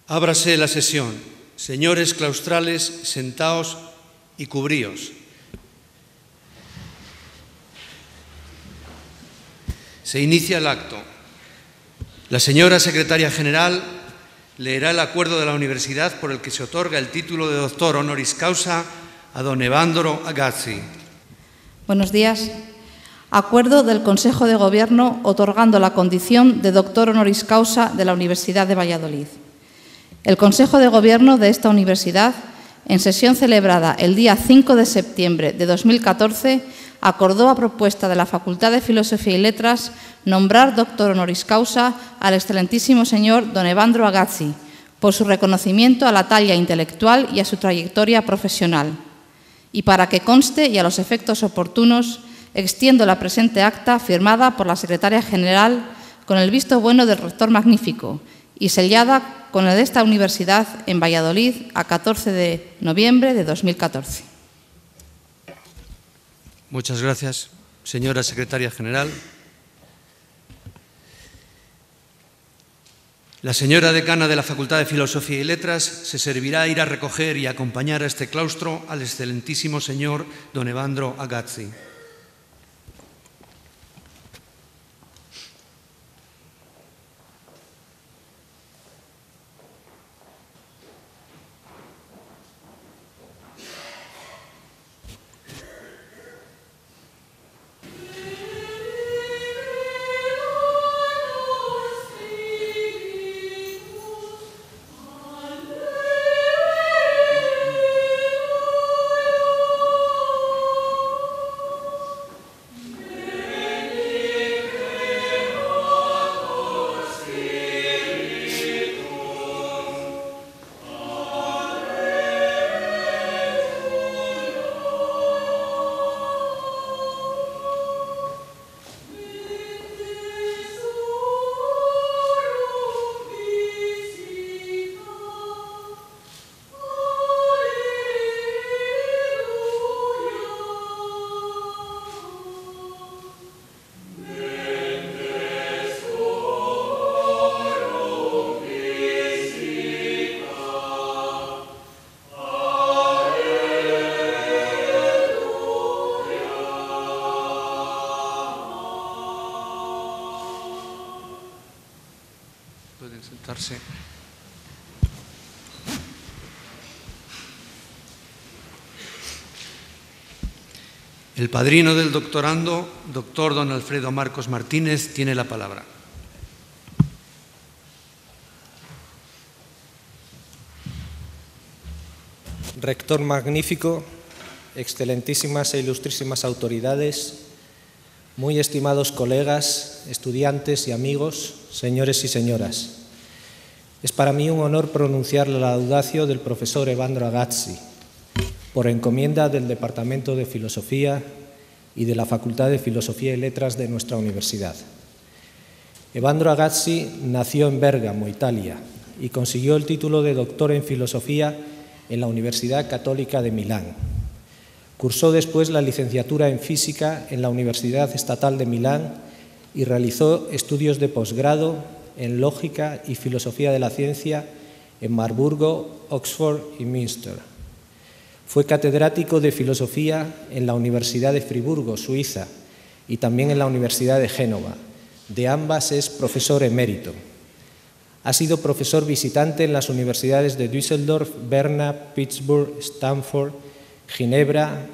Ábrase la sesión. Señores claustrales, sentaos y cubríos. Se inicia el acto. La señora secretaria general leerá el acuerdo de la universidad por el que se otorga el título de doctor honoris causa a don Evandro Agazzi. Buenos días. Acuerdo del Consejo de Gobierno otorgando la condición de doctor honoris causa de la Universidad de Valladolid. El Consejo de Gobierno de esta universidad, en sesión celebrada el día 5 de septiembre de 2014, acordó a propuesta de la Facultad de Filosofía y Letras nombrar doctor honoris causa al excelentísimo señor don Evandro Agazzi por su reconocimiento a la talla intelectual y a su trayectoria profesional. Y para que conste y a los efectos oportunos, extiendo la presente acta firmada por la Secretaria General con el visto bueno del rector magnífico y sellada con el de esta universidad en Valladolid a 14 de noviembre de 2014. Muchas gracias, señora Secretaria General. La señora decana de la Facultad de Filosofía y Letras se servirá a ir a recoger y acompañar a este claustro al excelentísimo señor don Evandro Agazzi. Pueden sentarse. El padrino del doctorando, doctor don Alfredo Marcos Martínez, tiene la palabra. Rector magnífico, excelentísimas e ilustrísimas autoridades, muy estimados colegas, estudiantes y amigos, señores y señoras. Es para mí un honor pronunciar la laudatio del profesor Evandro Agazzi, por encomienda del Departamento de Filosofía y de la Facultad de Filosofía y Letras de nuestra universidad. Evandro Agazzi nació en Bérgamo, Italia, y consiguió el título de doctor en Filosofía en la Universidad Católica de Milán. Cursó después la licenciatura en Física en la Universidad Estatal de Milán y realizó estudios de posgrado en Lógica y Filosofía de la Ciencia en Marburgo, Oxford y Münster. Fue catedrático de Filosofía en la Universidad de Friburgo, Suiza, y también en la Universidad de Génova. De ambas es profesor emérito. Ha sido profesor visitante en las universidades de Düsseldorf, Berna, Pittsburgh, Stanford, Ginebra,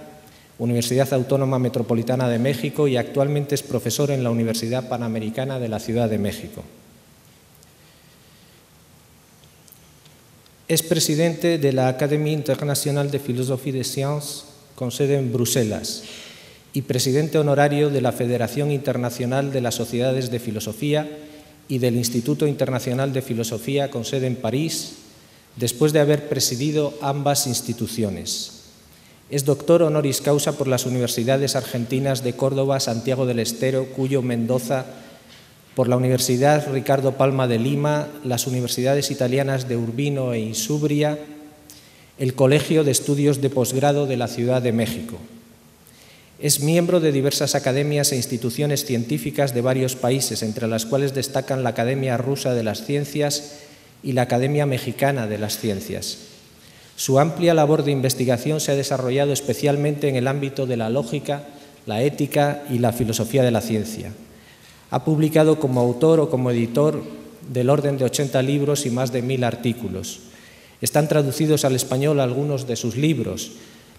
Universidad Autónoma Metropolitana de México y actualmente es profesor en la Universidad Panamericana de la Ciudad de México. Es presidente de la Académie Internationale de Philosophie des Sciences, con sede en Bruselas, y presidente honorario de la Federación Internacional de las Sociedades de Filosofía y del Instituto Internacional de Filosofía, con sede en París, después de haber presidido ambas instituciones. Es doctor honoris causa por las universidades argentinas de Córdoba, Santiago del Estero, Cuyo, Mendoza, por la Universidad Ricardo Palma de Lima, las universidades italianas de Urbino e Insubria, el Colegio de Estudios de Posgrado de la Ciudad de México. Es miembro de diversas academias e instituciones científicas de varios países, entre las cuales destacan la Academia Rusa de las Ciencias y la Academia Mexicana de las Ciencias. Su amplia labor de investigación se ha desarrollado especialmente en el ámbito de la lógica, la ética y la filosofía de la ciencia. Ha publicado como autor o como editor del orden de 80 libros y más de 1000 artículos. Están traducidos al español algunos de sus libros: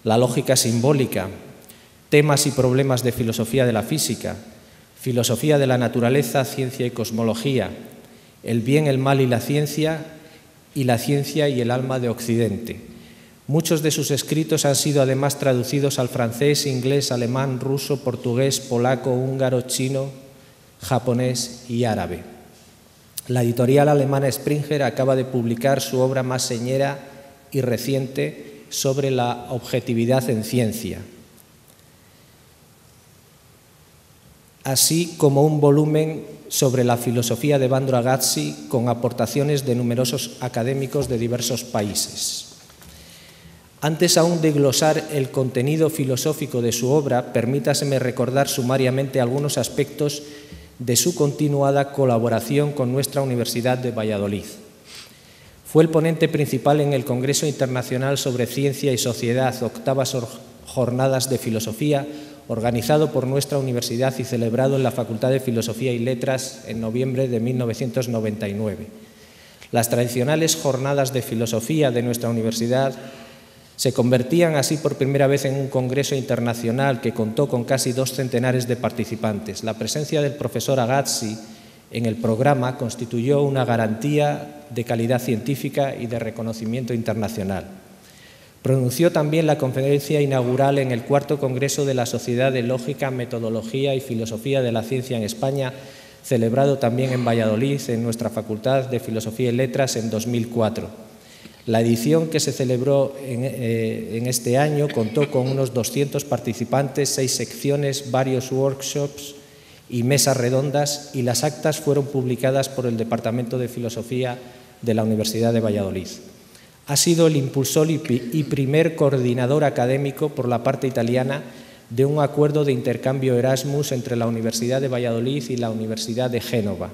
La lógica simbólica, Temas y problemas de filosofía de la física, Filosofía de la naturaleza, ciencia y cosmología, El bien, el mal y la ciencia y La ciencia y el alma de Occidente. Muchos de sus escritos han sido además traducidos al francés, inglés, alemán, ruso, portugués, polaco, húngaro, chino, japonés y árabe. La editorial alemana Springer acaba de publicar su obra más señera y reciente sobre la objetividad en ciencia, así como un volumen sobre la filosofía de Evandro Agazzi con aportaciones de numerosos académicos de diversos países. Antes aún de glosar el contenido filosófico de su obra, permítaseme recordar sumariamente algunos aspectos de su continuada colaboración con nuestra Universidad de Valladolid. Fue el ponente principal en el Congreso Internacional sobre Ciencia y Sociedad, octavas jornadas de filosofía, organizado por nuestra universidad y celebrado en la Facultad de Filosofía y Letras en noviembre de 1999. Las tradicionales jornadas de filosofía de nuestra universidad se convertían así por primera vez en un congreso internacional que contó con casi 2 centenares de participantes. La presencia del profesor Agazzi en el programa constituyó una garantía de calidad científica y de reconocimiento internacional. Pronunció también la conferencia inaugural en el 4º Congreso de la Sociedad de Lógica, Metodología y Filosofía de la Ciencia en España, celebrado también en Valladolid, en nuestra Facultad de Filosofía y Letras, en 2004. La edición que se celebró en este año contó con unos 200 participantes, 6 secciones, varios workshops y mesas redondas, y las actas fueron publicadas por el Departamento de Filosofía de la Universidad de Valladolid. Ha sido el impulsor y primer coordinador académico por la parte italiana de un acuerdo de intercambio Erasmus entre la Universidad de Valladolid y la Universidad de Génova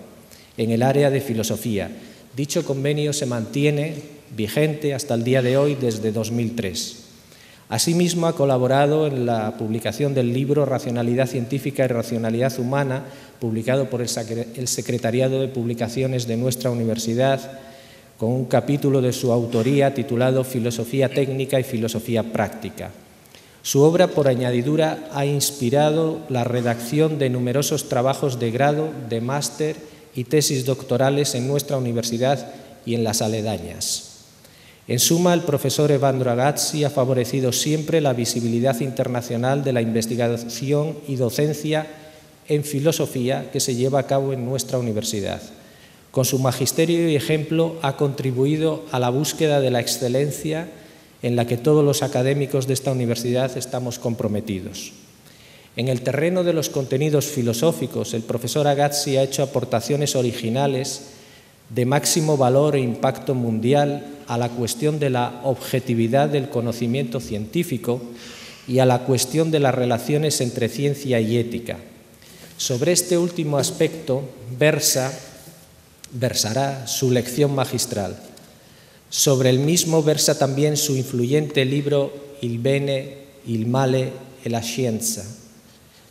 en el área de filosofía. Dicho convenio se mantiene vigente hasta el día de hoy desde 2003. Asimismo, ha colaborado en la publicación del libro Racionalidad científica y racionalidad humana, publicado por el Secretariado de Publicaciones de nuestra universidad, con un capítulo de su autoría titulado Filosofía técnica y filosofía práctica. Su obra, por añadidura, ha inspirado la redacción de numerosos trabajos de grado, de máster y tesis doctorales en nuestra universidad y en las aledañas. En suma, el profesor Evandro Agazzi ha favorecido siempre la visibilidad internacional de la investigación y docencia en filosofía que se lleva a cabo en nuestra universidad. Con su magisterio y ejemplo ha contribuido a la búsqueda de la excelencia en la que todos los académicos de esta universidad estamos comprometidos. En el terreno de los contenidos filosóficos, el profesor Agazzi ha hecho aportaciones originales de máximo valor e impacto mundial a la cuestión de la objetividad del conocimiento científico y a la cuestión de las relaciones entre ciencia y ética. Sobre este último aspecto versará su lección magistral. Sobre el mismo versa también su influyente libro Il bene, il male e la scienza,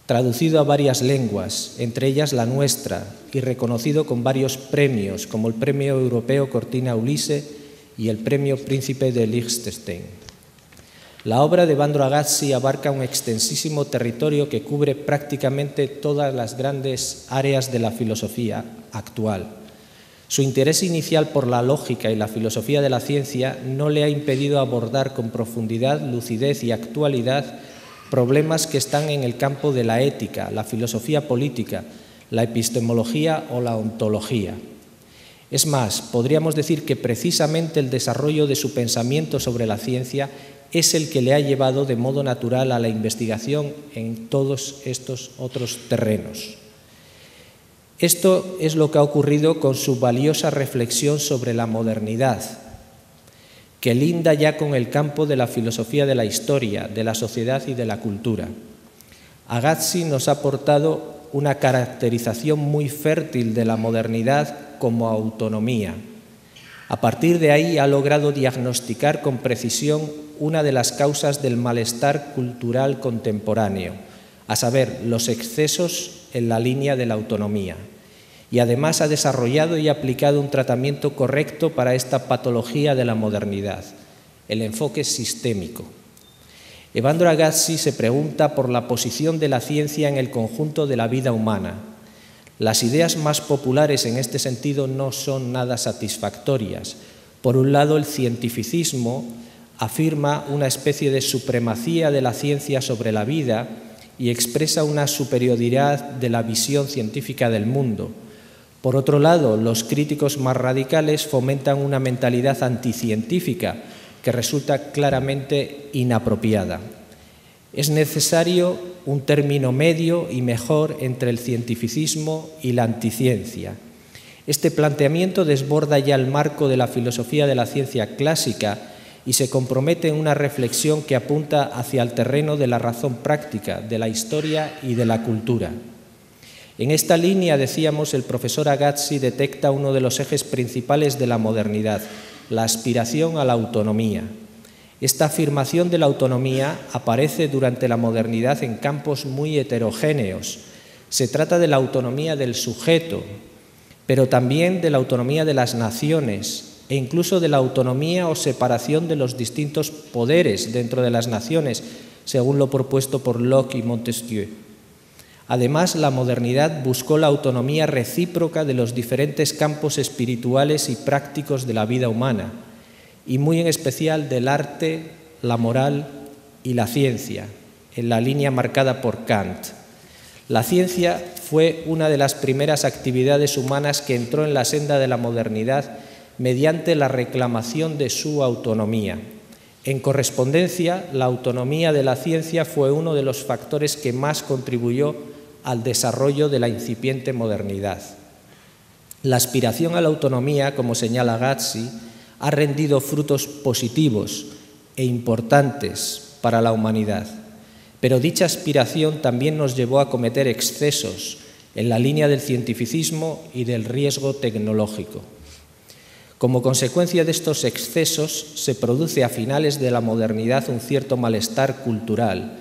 traducido a varias lenguas, entre ellas la nuestra, y reconocido con varios premios, como el Premio Europeo Cortina Ulisse y el Premio Príncipe de Liechtenstein. La obra de Evandro Agazzi abarca un extensísimo territorio que cubre prácticamente todas las grandes áreas de la filosofía actual. Su interés inicial por la lógica y la filosofía de la ciencia no le ha impedido abordar con profundidad, lucidez y actualidad problemas que están en el campo de la ética, la filosofía política, la epistemología o la ontología. Es más, podríamos decir que precisamente el desarrollo de su pensamiento sobre la ciencia es el que le ha llevado de modo natural a la investigación en todos estos otros terrenos. Esto es lo que ha ocurrido con su valiosa reflexión sobre la modernidad, que linda ya con el campo de la filosofía de la historia, de la sociedad y de la cultura. Agazzi nos ha aportado una caracterización muy fértil de la modernidad como autonomía, A partir de ahí ha logrado diagnosticar con precisión una de las causas del malestar cultural contemporáneo, a saber, los excesos en la línea de la autonomía. Y además ha desarrollado y aplicado un tratamiento correcto para esta patología de la modernidad, el enfoque sistémico. Evandro Agazzi se pregunta por la posición de la ciencia en el conjunto de la vida humana. Las ideas más populares en este sentido no son nada satisfactorias. Por un lado, el cientificismo afirma una especie de supremacía de la ciencia sobre la vida y expresa una superioridad de la visión científica del mundo. Por otro lado, los críticos más radicales fomentan una mentalidad anticientífica que resulta claramente inapropiada. Es necesario un término medio y mejor entre el cientificismo y la anticiencia. Este planteamiento desborda ya el marco de la filosofía de la ciencia clásica y se compromete en una reflexión que apunta hacia el terreno de la razón práctica, de la historia y de la cultura. En esta línea, decíamos, el profesor Agazzi detecta uno de los ejes principales de la modernidad, la aspiración a la autonomía. Esta afirmación de la autonomía aparece durante la modernidad en campos muy heterogéneos. Se trata de la autonomía del sujeto, pero también de la autonomía de las naciones e incluso de la autonomía o separación de los distintos poderes dentro de las naciones, según lo propuesto por Locke y Montesquieu. Además, la modernidad buscó la autonomía recíproca de los diferentes campos espirituales y prácticos de la vida humana, y muy en especial del arte, la moral y la ciencia, en la línea marcada por Kant. La ciencia fue una de las primeras actividades humanas que entró en la senda de la modernidad mediante la reclamación de su autonomía. En correspondencia, la autonomía de la ciencia fue uno de los factores que más contribuyó al desarrollo de la incipiente modernidad. La aspiración a la autonomía, como señala Agazzi, ha rendido frutos positivos e importantes para la humanidad, pero dicha aspiración también nos llevó a cometer excesos en la línea del cientificismo y del riesgo tecnológico. Como consecuencia de estos excesos, se produce a finales de la modernidad un cierto malestar cultural,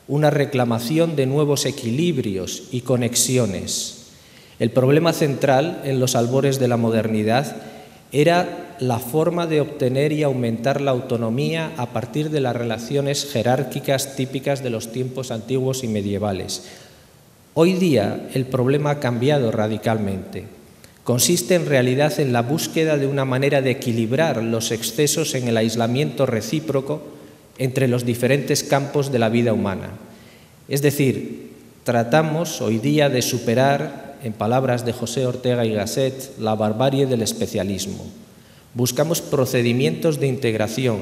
una reclamación de nuevos equilibrios y conexiones. El problema central en los albores de la modernidad era la forma de obtener y aumentar la autonomía a partir de las relaciones jerárquicas típicas de los tiempos antiguos y medievales. Hoy día el problema ha cambiado radicalmente. Consiste en realidad en la búsqueda de una manera de equilibrar los excesos en el aislamiento recíproco entre los diferentes campos de la vida humana. Es decir, tratamos hoy día de superar, en palabras de José Ortega y Gasset, la barbarie del especialismo. Buscamos procedimientos de integración,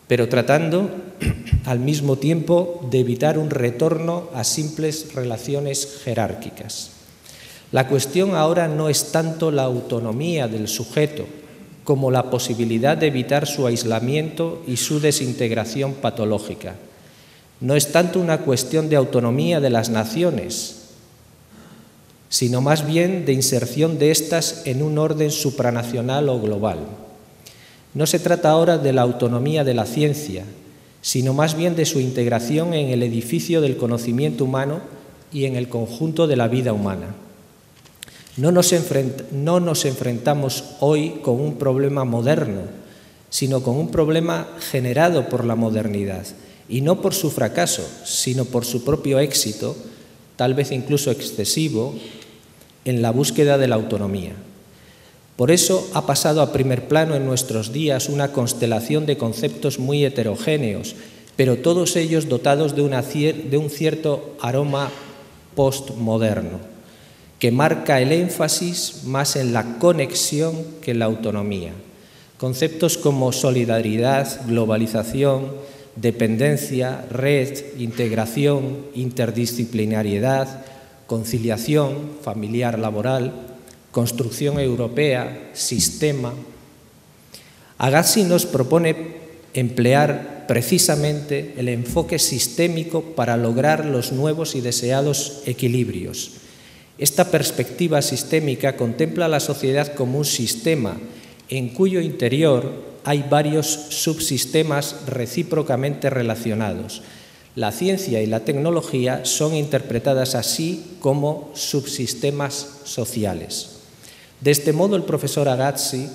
pero tratando al mismo tiempo de evitar un retorno a simples relaciones jerárquicas. La cuestión ahora no es tanto la autonomía del sujeto como la posibilidad de evitar su aislamiento y su desintegración patológica. No es tanto una cuestión de autonomía de las naciones, sino más bien de inserción de éstas en un orden supranacional o global. No se trata ahora de la autonomía de la ciencia, sino más bien de su integración en el edificio del conocimiento humano y en el conjunto de la vida humana. No nos enfrentamos hoy con un problema moderno, sino con un problema generado por la modernidad, y no por su fracaso, sino por su propio éxito, tal vez incluso excesivo, en la búsqueda de la autonomía. Por eso ha pasado a primer plano en nuestros días una constelación de conceptos muy heterogéneos, pero todos ellos dotados de un cierto aroma postmoderno, que marca el énfasis más en la conexión que en la autonomía. Conceptos como solidaridad, globalización, dependencia, red, integración, interdisciplinariedad, conciliación familiar laboral, construcción europea, sistema. Agazzi nos propone emplear precisamente el enfoque sistémico para lograr los nuevos y deseados equilibrios. Esta perspectiva sistémica contempla a la sociedad como un sistema en cuyo interior hay varios subsistemas recíprocamente relacionados. La ciencia y la tecnología son interpretadas así como subsistemas sociales. De este modo, el profesor Agazzi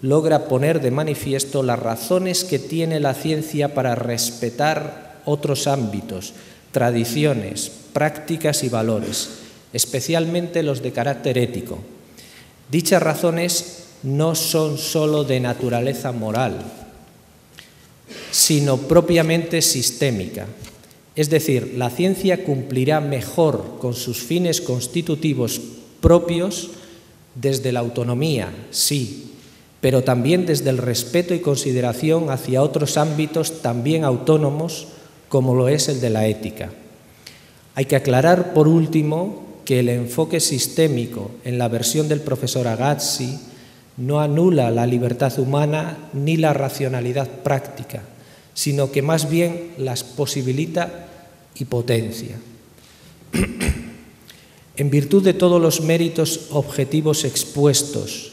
logra poner de manifiesto las razones que tiene la ciencia para respetar otros ámbitos, tradiciones, prácticas y valores, especialmente los de carácter ético. Dichas razones no son sólo de naturaleza moral, sino propiamente sistémica. Es decir, la ciencia cumplirá mejor con sus fines constitutivos propios desde la autonomía, sí, pero también desde el respeto y consideración hacia otros ámbitos también autónomos, como lo es el de la ética. Hay que aclarar, por último, que el enfoque sistémico en la versión del profesor Agazzi no anula la libertad humana ni la racionalidad práctica, sino que más bien las posibilita y potencia. En virtud de todos los méritos objetivos expuestos,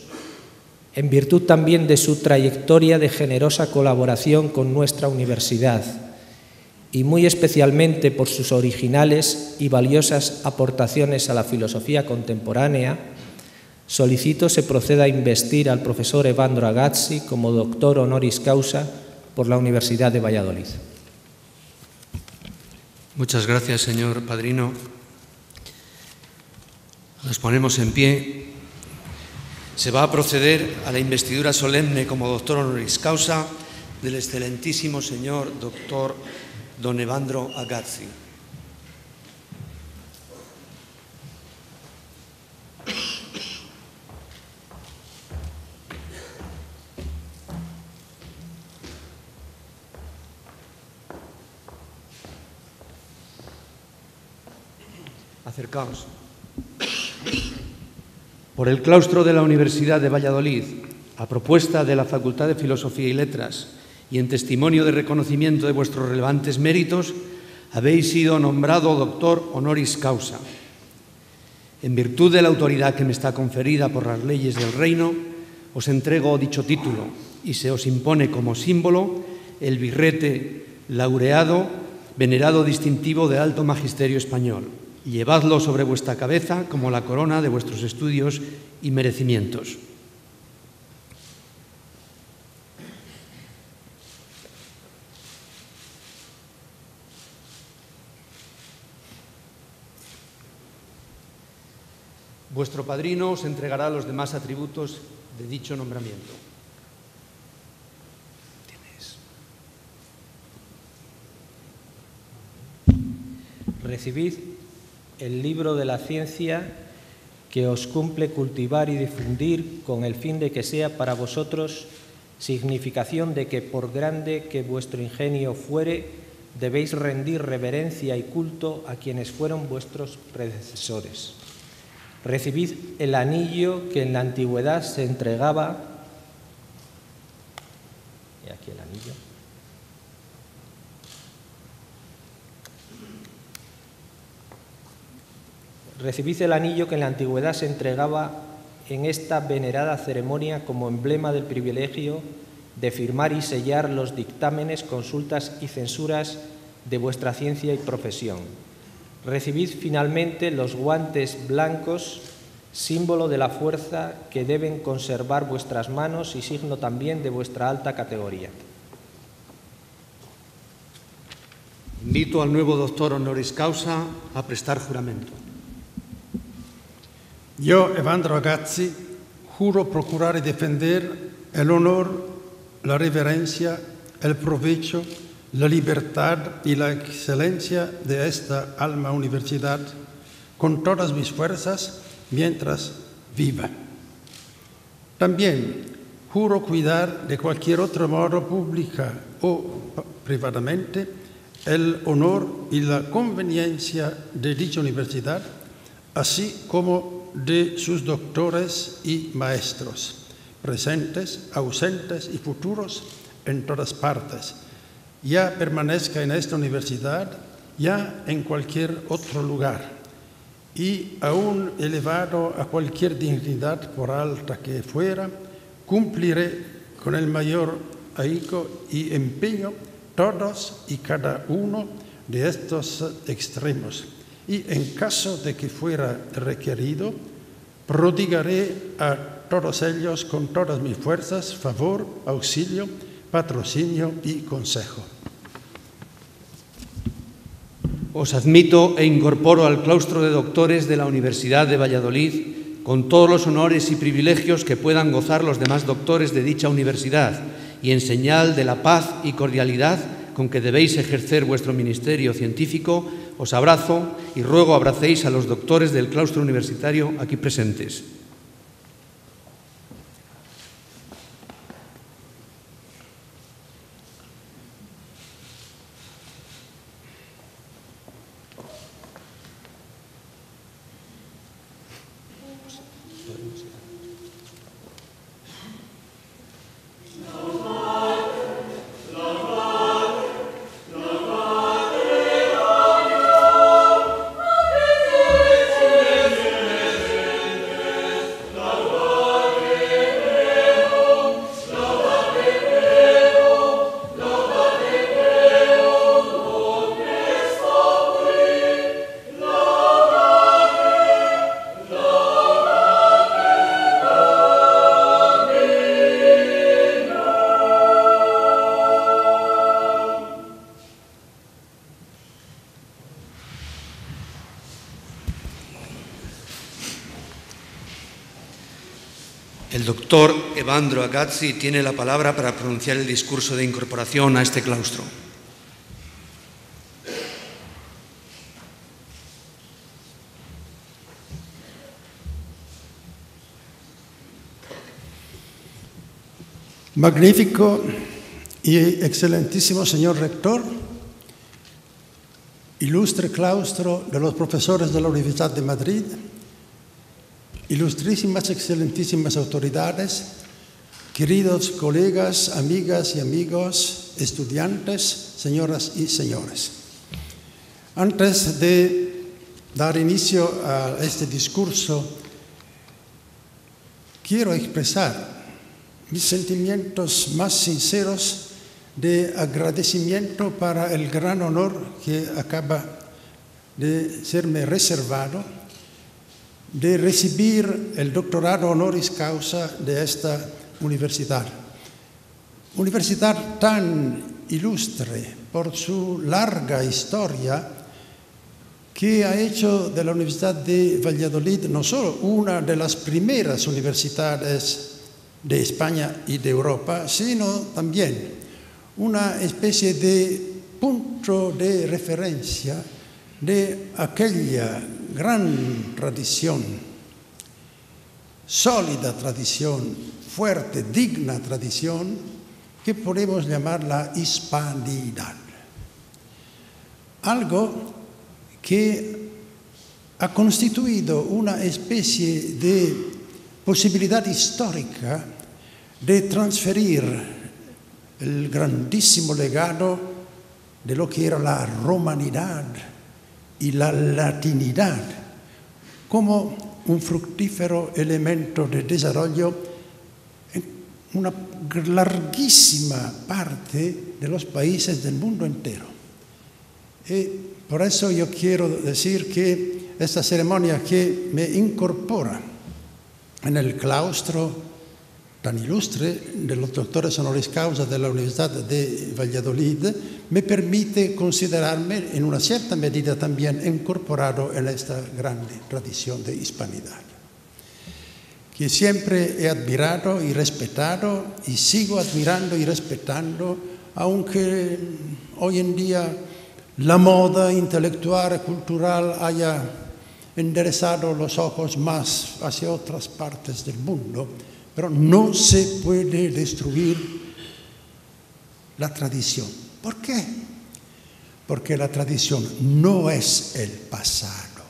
en virtud también de su trayectoria de generosa colaboración con nuestra universidad y muy especialmente por sus originales y valiosas aportaciones a la filosofía contemporánea, solicito se proceda a investir al profesor Evandro Agazzi como doctor honoris causa por la Universidad de Valladolid. Muchas gracias, señor padrino. Nos ponemos en pie. Se va a proceder a la investidura solemne como doctor honoris causa del excelentísimo señor doctor don Evandro Agazzi. Acercaos. Por el claustro de la Universidad de Valladolid, a propuesta de la Facultad de Filosofía y Letras y en testimonio de reconocimiento de vuestros relevantes méritos, habéis sido nombrado doctor honoris causa. En virtud de la autoridad que me está conferida por las leyes del reino, os entrego dicho título y se os impone como símbolo el birrete laureado, venerado distintivo de alto magisterio español. Llevadlo sobre vuestra cabeza como la corona de vuestros estudios y merecimientos. Vuestro padrino os entregará los demás atributos de dicho nombramiento. Recibid el libro de la ciencia que os cumple cultivar y difundir con el fin de que sea para vosotros significación de que por grande que vuestro ingenio fuere, debéis rendir reverencia y culto a quienes fueron vuestros predecesores. Recibid el anillo que en la antigüedad se entregaba. Y aquí el anillo. Recibid el anillo que en la antigüedad se entregaba en esta venerada ceremonia como emblema del privilegio de firmar y sellar los dictámenes, consultas y censuras de vuestra ciencia y profesión. Recibid finalmente los guantes blancos, símbolo de la fuerza que deben conservar vuestras manos y signo también de vuestra alta categoría. Invito al nuevo doctor honoris causa a prestar juramento. Yo, Evandro Agazzi, juro procurar y defender el honor, la reverencia, el provecho, la libertad y la excelencia de esta alma universidad con todas mis fuerzas mientras viva. También juro cuidar de cualquier otro modo, pública o privadamente, el honor y la conveniencia de dicha universidad, así como de sus doctores y maestros, presentes, ausentes y futuros en todas partes, ya permanezca en esta universidad, ya en cualquier otro lugar, y aún elevado a cualquier dignidad por alta que fuera, cumpliré con el mayor ahínco y empeño todos y cada uno de estos extremos, y en caso de que fuera requerido, prodigaré a todos ellos con todas mis fuerzas favor, auxilio, patrocinio y consejo. Os admito e incorporo al claustro de doctores de la Universidad de Valladolid con todos los honores y privilegios que puedan gozar los demás doctores de dicha universidad, y en señal de la paz y cordialidad con que debéis ejercer vuestro ministerio científico, os abrazo y ruego abracéis a los doctores del claustro universitario aquí presentes. El doctor Evandro Agazzi tiene la palabra para pronunciar el discurso de incorporación a este claustro. Magnífico y excelentísimo señor rector, ilustre claustro de los profesores de la Universidad de Madrid, ilustrísimas, excelentísimas autoridades, queridos colegas, amigas y amigos, estudiantes, señoras y señores. Antes de dar inicio a este discurso, quiero expresar mis sentimientos más sinceros de agradecimiento para el gran honor que acaba de serme reservado de recibir el doctorado honoris causa de esta universidad. Universidad tan ilustre por su larga historia, que ha hecho de la Universidad de Valladolid no solo una de las primeras universidades de España y de Europa, sino también una especie de punto de referencia de aquella gran tradición, sólida tradición, fuerte, digna tradición, que podemos llamar la hispanidad. Algo que ha constituido una especie de posibilidad histórica de transferir el grandísimo legado de lo que era la romanidad y la latinidad como un fructífero elemento de desarrollo en una larguísima parte de los países del mundo entero. Y por eso yo quiero decir que esta ceremonia que me incorpora en el claustro tan ilustre de los doctores honoris causa de la Universidad de Valladolid me permite considerarme en una cierta medida también incorporado en esta grande tradición de hispanidad, que siempre he admirado y respetado y sigo admirando y respetando, aunque hoy en día la moda intelectual y cultural haya enderezado los ojos más hacia otras partes del mundo, pero no se puede destruir la tradición. ¿Por qué? Porque la tradición no es el pasado.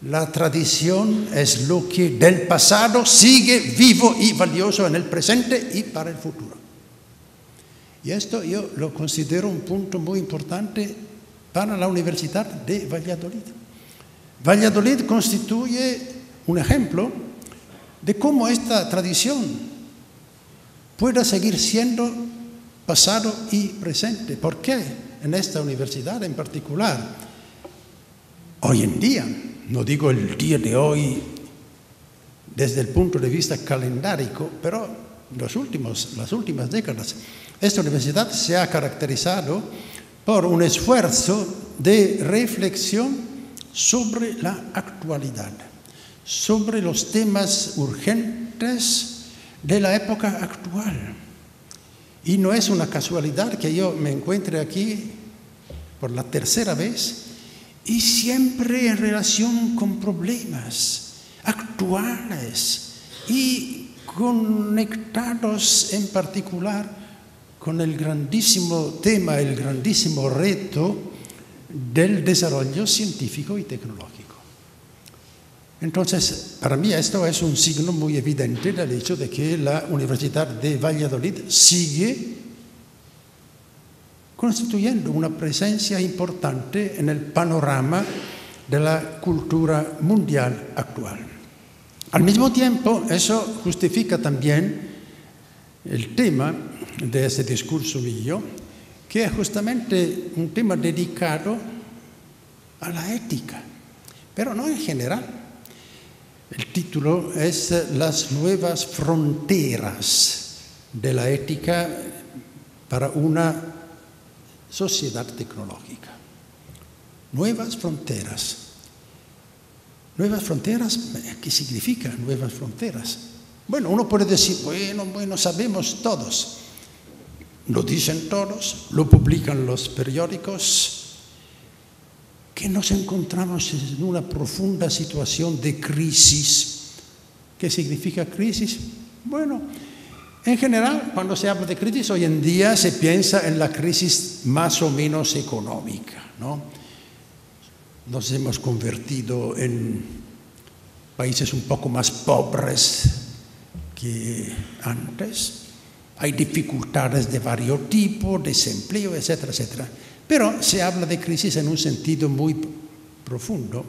La tradición es lo que del pasado sigue vivo y valioso en el presente y para el futuro. Y esto yo lo considero un punto muy importante para la Universidad de Valladolid. Valladolid constituye un ejemplo de cómo esta tradición pueda seguir siendo pasado y presente. ¿Por qué en esta universidad en particular? Hoy en día, no digo el día de hoy desde el punto de vista calendárico, pero las últimas décadas, esta universidad se ha caracterizado por un esfuerzo de reflexión sobre la actualidad, sobre los temas urgentes de la época actual. Y no es una casualidad que yo me encuentre aquí por la tercera vez y siempre en relación con problemas actuales y conectados en particular con el grandísimo tema, el grandísimo reto del desarrollo científico y tecnológico. Entonces, para mí esto es un signo muy evidente del hecho de que la Universidad de Valladolid sigue constituyendo una presencia importante en el panorama de la cultura mundial actual. Al mismo tiempo, eso justifica también el tema de este discurso mío, que es justamente un tema dedicado a la ética, pero no en general. El título es Las nuevas fronteras de la ética para una sociedad tecnológica. Nuevas fronteras. ¿Nuevas fronteras? ¿Qué significa nuevas fronteras? Bueno, uno puede decir, bueno, sabemos todos. Lo dicen todos, lo publican los periódicos, que nos encontramos en una profunda situación de crisis. ¿Qué significa crisis? Bueno, en general, cuando se habla de crisis, hoy en día se piensa en la crisis más o menos económica, ¿no? Nos hemos convertido en países un poco más pobres que antes. Hay dificultades de varios tipos, desempleo, etcétera, etcétera. Pero se habla de crisis en un sentido muy profundo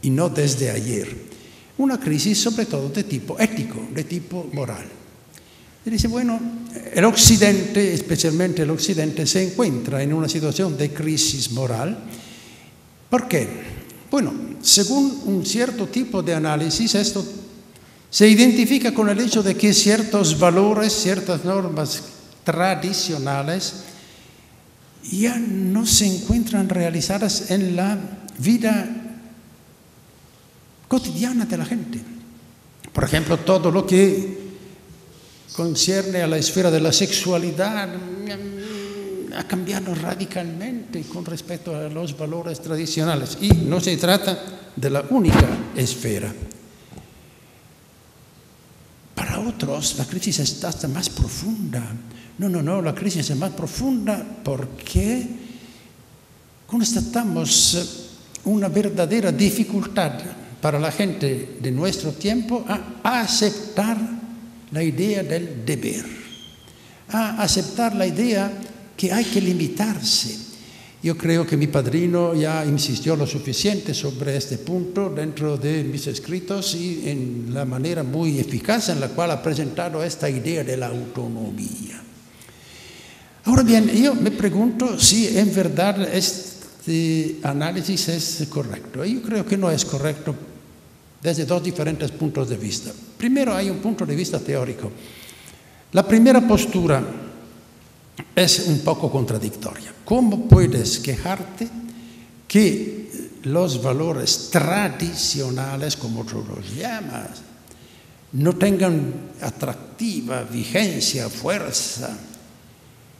y no desde ayer. Una crisis sobre todo de tipo ético, de tipo moral. Y dice, bueno, el Occidente, especialmente el Occidente, se encuentra en una situación de crisis moral. ¿Por qué? Bueno, según un cierto tipo de análisis, esto se identifica con el hecho de que ciertos valores, ciertas normas tradicionales ya no se encuentran realizadas en la vida cotidiana de la gente. Por ejemplo, todo lo que concierne a la esfera de la sexualidad ha cambiado radicalmente con respecto a los valores tradicionales. Y no se trata de la única esfera. Para otros, la crisis está hasta más profunda. No, la crisis es más profunda porque constatamos una verdadera dificultad para la gente de nuestro tiempo a aceptar la idea del deber, a aceptar la idea que hay que limitarse. Yo creo que mi padrino ya insistió lo suficiente sobre este punto dentro de mis escritos y en la manera muy eficaz en la cual ha presentado esta idea de la autonomía. Ahora bien, yo me pregunto si en verdad este análisis es correcto. Yo creo que no es correcto desde dos diferentes puntos de vista. Primero, hay un punto de vista teórico. La primera postura es un poco contradictoria. ¿Cómo puedes quejarte que los valores tradicionales, como tú los llamas, no tengan atractiva, vigencia, fuerza?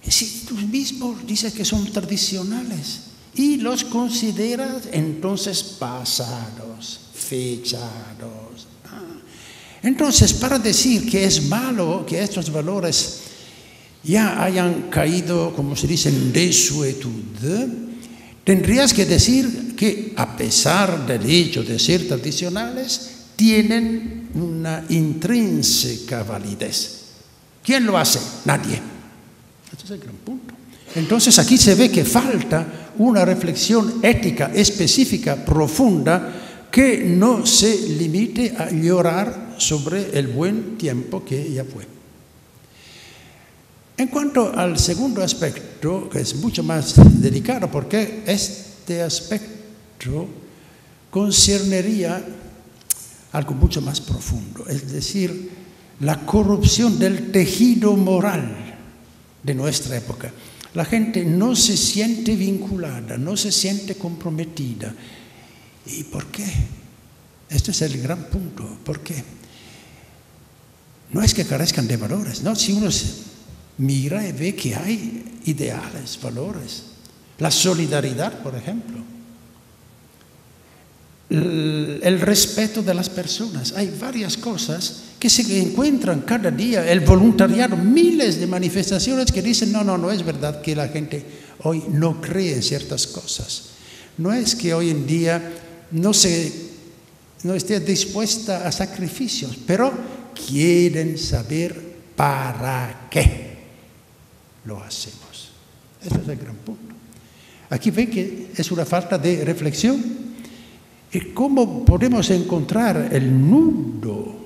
Si tú mismo dices que son tradicionales y los consideras entonces pasados, fechados. Entonces, para decir que es malo que estos valores ya hayan caído, como se dice, en desuetud, tendrías que decir que a pesar del hecho de ser tradicionales, tienen una intrínseca validez. ¿Quién lo hace? Nadie. Este es el gran punto. Entonces aquí se ve que falta una reflexión ética específica, profunda, que no se limite a llorar sobre el buen tiempo que ya fue. En cuanto al segundo aspecto, que es mucho más delicado, porque este aspecto concernería algo mucho más profundo, es decir, la corrupción del tejido moral de nuestra época. La gente no se siente vinculada, no se siente comprometida. ¿Y por qué? Este es el gran punto. ¿Por qué? No es que carezcan de valores, ¿no? Si uno mira y ve que hay ideales, valores. La solidaridad, por ejemplo. El respeto de las personas. Hay varias cosas que se encuentran cada día. El voluntariado, miles de manifestaciones que dicen, no es verdad que la gente hoy no cree en ciertas cosas. No es que hoy en día no esté dispuesta a sacrificios, pero quieren saber para qué lo hacemos. Ese es el gran punto. Aquí ven que es una falta de reflexión. ¿Y cómo podemos encontrar el nudo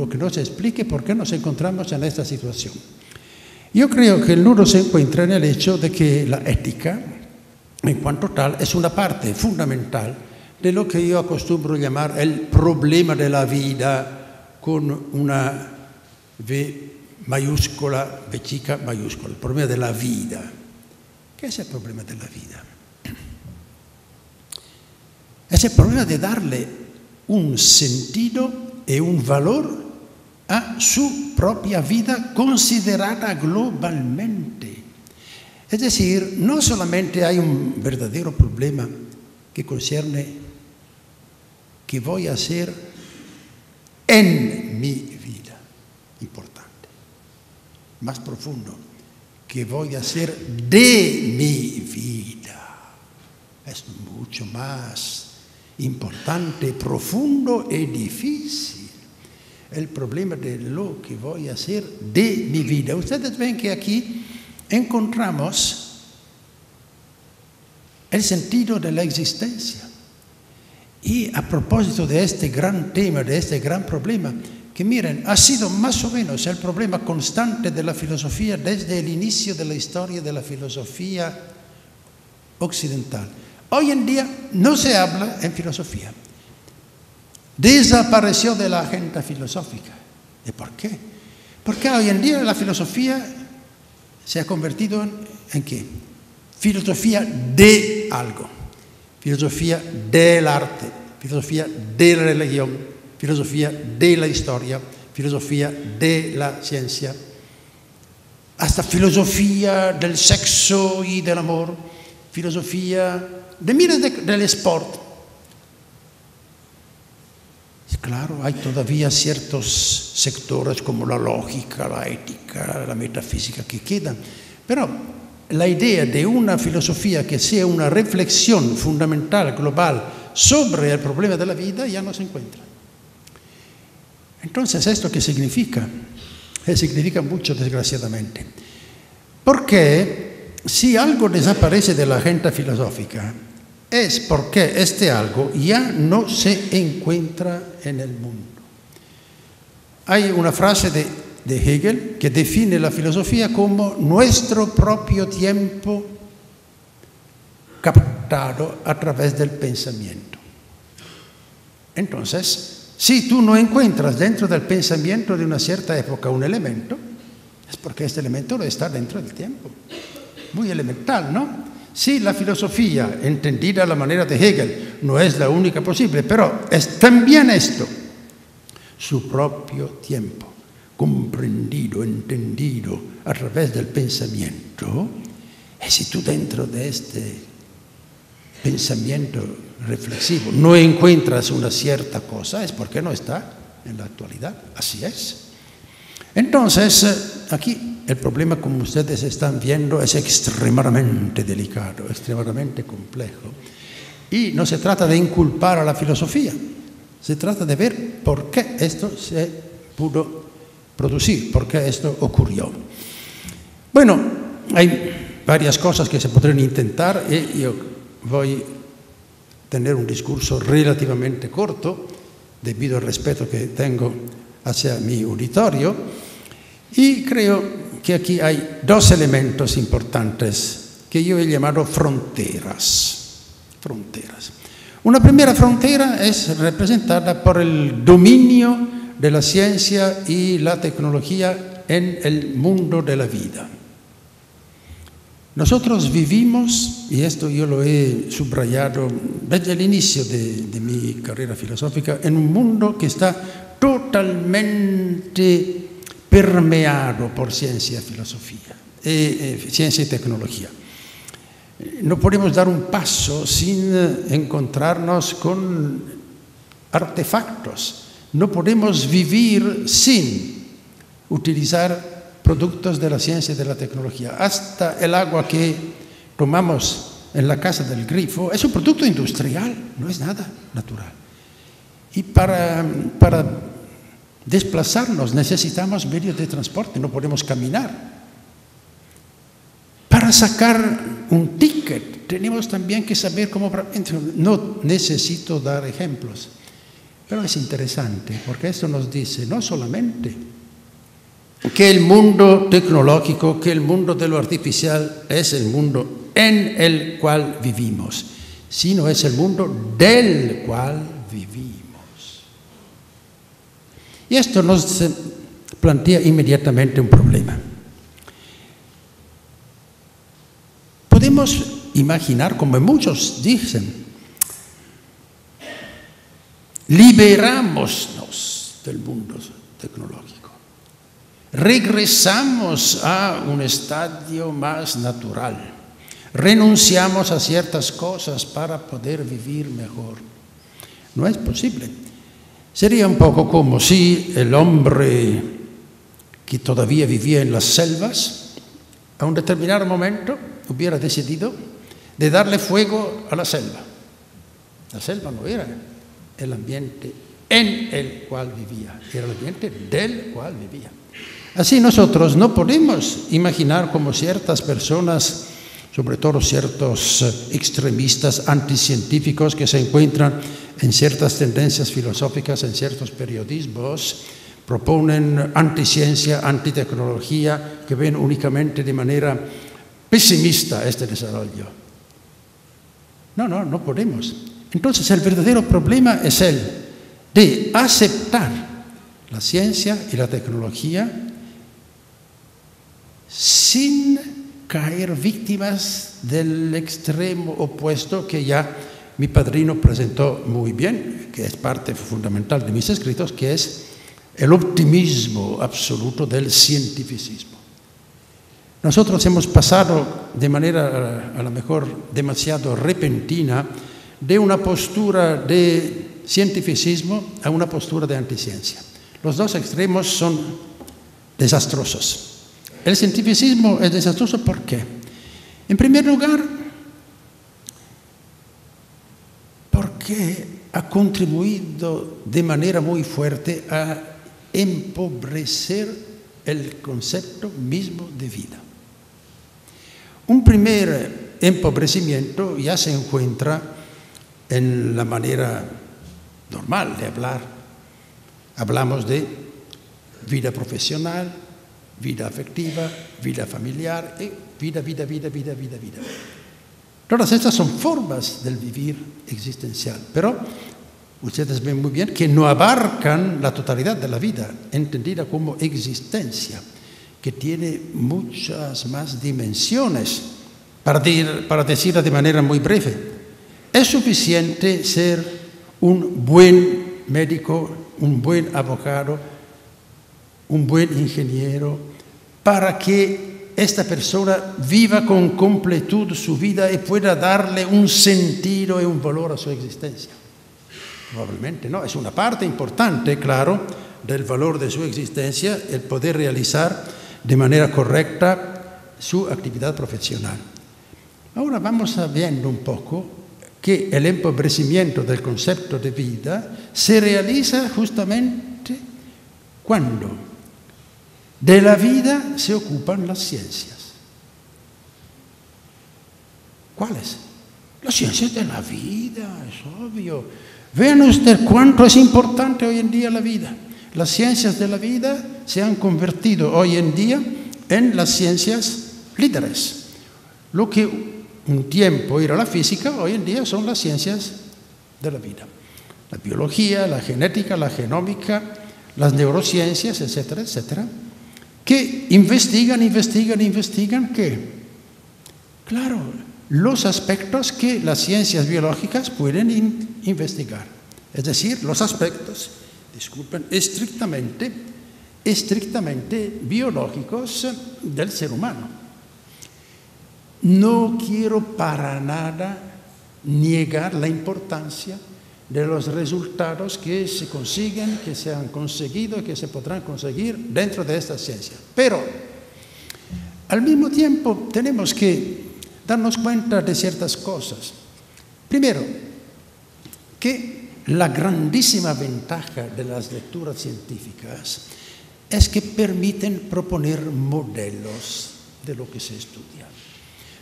que nos explique por qué nos encontramos en esta situación? Yo creo que el nudo se encuentra en el hecho de que la ética, en cuanto tal, es una parte fundamental de lo que yo acostumbro llamar el problema de la vida con una V mayúscula, V chica mayúscula, el problema de la vida. ¿Qué es el problema de la vida? Es el problema de darle un sentido y un valor a su propia vida considerada globalmente. Es decir, no solamente hay un verdadero problema que concierne qué voy a hacer en mi vida, importante, más profundo, qué voy a hacer de mi vida, es mucho más importante, profundo y difícil. El problema de lo que voy a hacer de mi vida. Ustedes ven que aquí encontramos el sentido de la existencia. Y a propósito de este gran tema, de este gran problema, que miren, ha sido más o menos el problema constante de la filosofía desde el inicio de la historia de la filosofía occidental. Hoy en día no se habla en filosofía. Desapareció de la agenda filosófica. ¿Y por qué? Porque hoy en día la filosofía se ha convertido ¿en qué? Filosofía de algo. Filosofía del arte. Filosofía de la religión. Filosofía de la historia. Filosofía de la ciencia. Hasta filosofía del sexo y del amor. Filosofía del sport. Claro, hay todavía ciertos sectores como la lógica, la ética, la metafísica que quedan, pero la idea de una filosofía que sea una reflexión fundamental, global, sobre el problema de la vida ya no se encuentra. Entonces, ¿esto qué significa? Significa mucho, desgraciadamente. Porque si algo desaparece de la agenda filosófica, es porque este algo ya no se encuentra en el mundo. Hay una frase de Hegel que define la filosofía como nuestro propio tiempo captado a través del pensamiento. Entonces, si tú no encuentras dentro del pensamiento de una cierta época un elemento, es porque este elemento no está dentro del tiempo. Muy elemental, ¿no? Sí, la filosofía, entendida a la manera de Hegel, no es la única posible, pero es también esto, su propio tiempo, comprendido, entendido a través del pensamiento. Y si tú dentro de este pensamiento reflexivo no encuentras una cierta cosa, es porque no está en la actualidad, así es. Entonces, aquí el problema, como ustedes están viendo, es extremadamente delicado, extremadamente complejo. Y no se trata de inculpar a la filosofía, se trata de ver por qué esto se pudo producir, por qué esto ocurrió. Bueno, hay varias cosas que se podrían intentar y yo voy a tener un discurso relativamente corto, debido al respeto que tengo hacia mi auditorio, y creo que aquí hay dos elementos importantes que yo he llamado fronteras. Una primera frontera es representada por el dominio de la ciencia y la tecnología en el mundo de la vida. Nosotros vivimos, y esto yo lo he subrayado desde el inicio de mi carrera filosófica, en un mundo que está totalmente permeado por ciencia, filosofía, ciencia y tecnología. No podemos dar un paso sin encontrarnos con artefactos. No podemos vivir sin utilizar productos de la ciencia y de la tecnología. Hasta el agua que tomamos en la casa del grifo es un producto industrial, no es nada natural. Y para desplazarnos necesitamos medios de transporte, no podemos caminar. Para sacar un ticket tenemos también que saber cómo... No necesito dar ejemplos, pero es interesante porque esto nos dice no solamente que el mundo tecnológico, que el mundo de lo artificial es el mundo en el cual vivimos, sino es el mundo del cual vivimos. Y esto nos plantea inmediatamente un problema. Podemos imaginar, como muchos dicen, liberámonos del mundo tecnológico. Regresamos a un estadio más natural. Renunciamos a ciertas cosas para poder vivir mejor. No es posible. Sería un poco como si el hombre que todavía vivía en las selvas, a un determinado momento, hubiera decidido de darle fuego a la selva. La selva no era el ambiente en el cual vivía, era el ambiente del cual vivía. Así nosotros no podemos imaginar como ciertas personas, sobre todo ciertos extremistas anticientíficos que se encuentran en ciertas tendencias filosóficas, en ciertos periodismos, proponen anticiencia, antitecnología, que ven únicamente de manera pesimista este desarrollo. No podemos. Entonces el verdadero problema es el de aceptar la ciencia y la tecnología sin caer víctimas del extremo opuesto que ya mi padrino presentó muy bien, que es parte fundamental de mis escritos, que es el optimismo absoluto del cientificismo. Nosotros hemos pasado de manera a lo mejor demasiado repentina de una postura de cientificismo a una postura de anticiencia. Los dos extremos son desastrosos. El cientificismo es desastroso ¿por qué? En primer lugar, porque ha contribuido de manera muy fuerte a empobrecer el concepto mismo de vida. Un primer empobrecimiento ya se encuentra en la manera normal de hablar. Hablamos de vida profesional, vida afectiva, vida familiar, vida. Todas estas son formas del vivir existencial, pero ustedes ven muy bien que no abarcan la totalidad de la vida, entendida como existencia, que tiene muchas más dimensiones. Para decirlo de manera muy breve, es suficiente ser un buen médico, un buen abogado, un buen ingeniero, para que esta persona viva con completud su vida y pueda darle un sentido y un valor a su existencia. Probablemente no, es una parte importante, claro, del valor de su existencia, el poder realizar de manera correcta su actividad profesional. Ahora vamos viendo un poco que el empobrecimiento del concepto de vida se realiza justamente cuando de la vida se ocupan las ciencias. ¿Cuáles? Las ciencias de la vida, es obvio. Vean ustedes cuánto es importante hoy en día la vida. Las ciencias de la vida se han convertido hoy en día en las ciencias líderes. Lo que un tiempo era la física, hoy en día son las ciencias de la vida. La biología, la genética, la genómica, las neurociencias, etcétera, etcétera, que investigan, ¿qué? Claro, los aspectos que las ciencias biológicas pueden investigar. Es decir, los aspectos, disculpen, estrictamente biológicos del ser humano. No quiero para nada negar la importancia de los resultados que se consiguen, que se han conseguido y que se podrán conseguir dentro de esta ciencia. Pero, al mismo tiempo, tenemos que darnos cuenta de ciertas cosas. Primero, que la grandísima ventaja de las lecturas científicas es que permiten proponer modelos de lo que se estudia.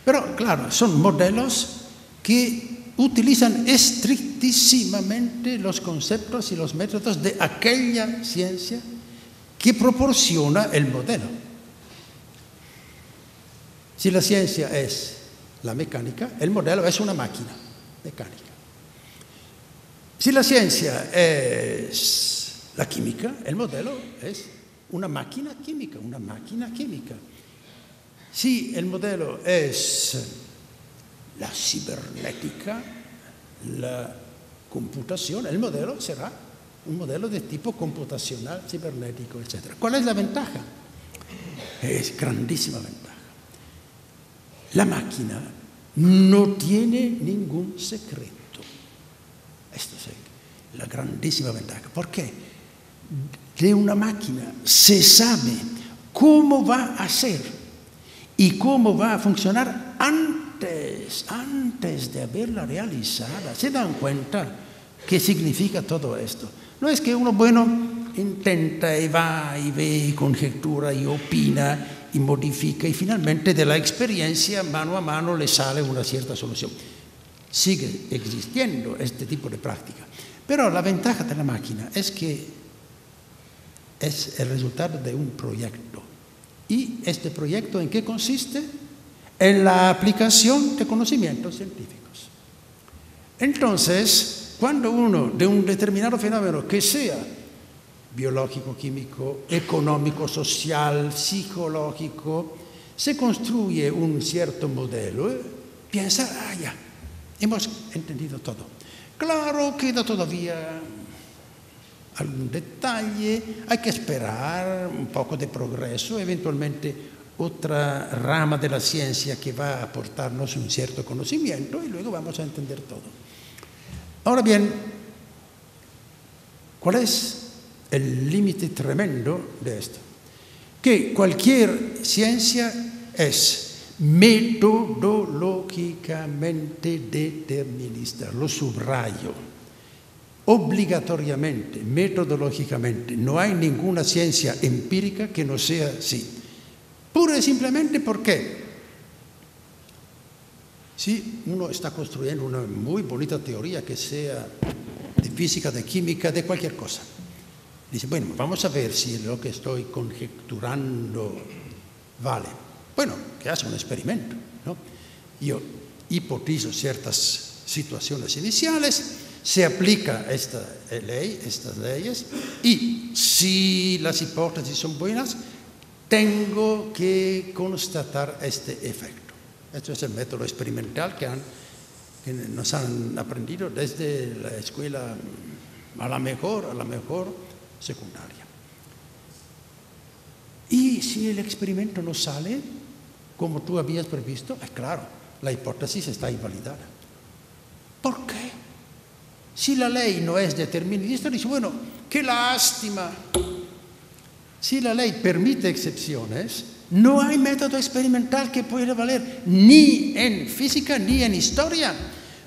Pero, claro, son modelos que utilizan estrictísimamente los conceptos y los métodos de aquella ciencia que proporciona el modelo. Si la ciencia es la mecánica, el modelo es una máquina mecánica. Si la ciencia es la química, el modelo es una máquina química, Si el modelo es la cibernética, la computación, el modelo será un modelo de tipo computacional, cibernético, etc. ¿Cuál es la ventaja? Es grandísima ventaja. La máquina no tiene ningún secreto. Esto es la grandísima ventaja. ¿Por qué? De una máquina se sabe cómo va a ser y cómo va a funcionar antes de haberla realizada. ¿Se dan cuenta qué significa todo esto? No es que uno, intenta y va y ve y conjetura y opina y modifica y finalmente de la experiencia mano a mano le sale una cierta solución. Sigue existiendo este tipo de práctica. Pero la ventaja de la máquina es que es el resultado de un proyecto. ¿Y este proyecto en qué consiste? En la aplicación de conocimientos científicos. Entonces, cuando uno de un determinado fenómeno que sea biológico, químico, económico, social, psicológico, se construye un cierto modelo, piensa, ya, hemos entendido todo. Claro, queda todavía algún detalle, hay que esperar un poco de progreso, eventualmente otra rama de la ciencia que va a aportarnos un cierto conocimiento y luego vamos a entender todo. Ahora bien, ¿cuál es el límite tremendo de esto? Que cualquier ciencia es metodológicamente determinista, lo subrayo, obligatoriamente, metodológicamente. No hay ninguna ciencia empírica que no sea así. Pura y simplemente porque si uno está construyendo una muy bonita teoría que sea de física, de química, de cualquier cosa, dice, bueno, vamos a ver si lo que estoy conjeturando vale. Bueno, que hace un experimento, ¿no? Yo hipotizo ciertas situaciones iniciales, se aplica esta ley, estas leyes, y si las hipótesis son buenas, tengo que constatar este efecto. Esto es el método experimental que nos han aprendido desde la escuela a la mejor secundaria. Y si el experimento no sale como tú habías previsto, claro, la hipótesis está invalidada. ¿Por qué? Si la ley no es determinista, dice, bueno, qué lástima. Si la ley permite excepciones, no hay método experimental que pueda valer ni en física ni en historia.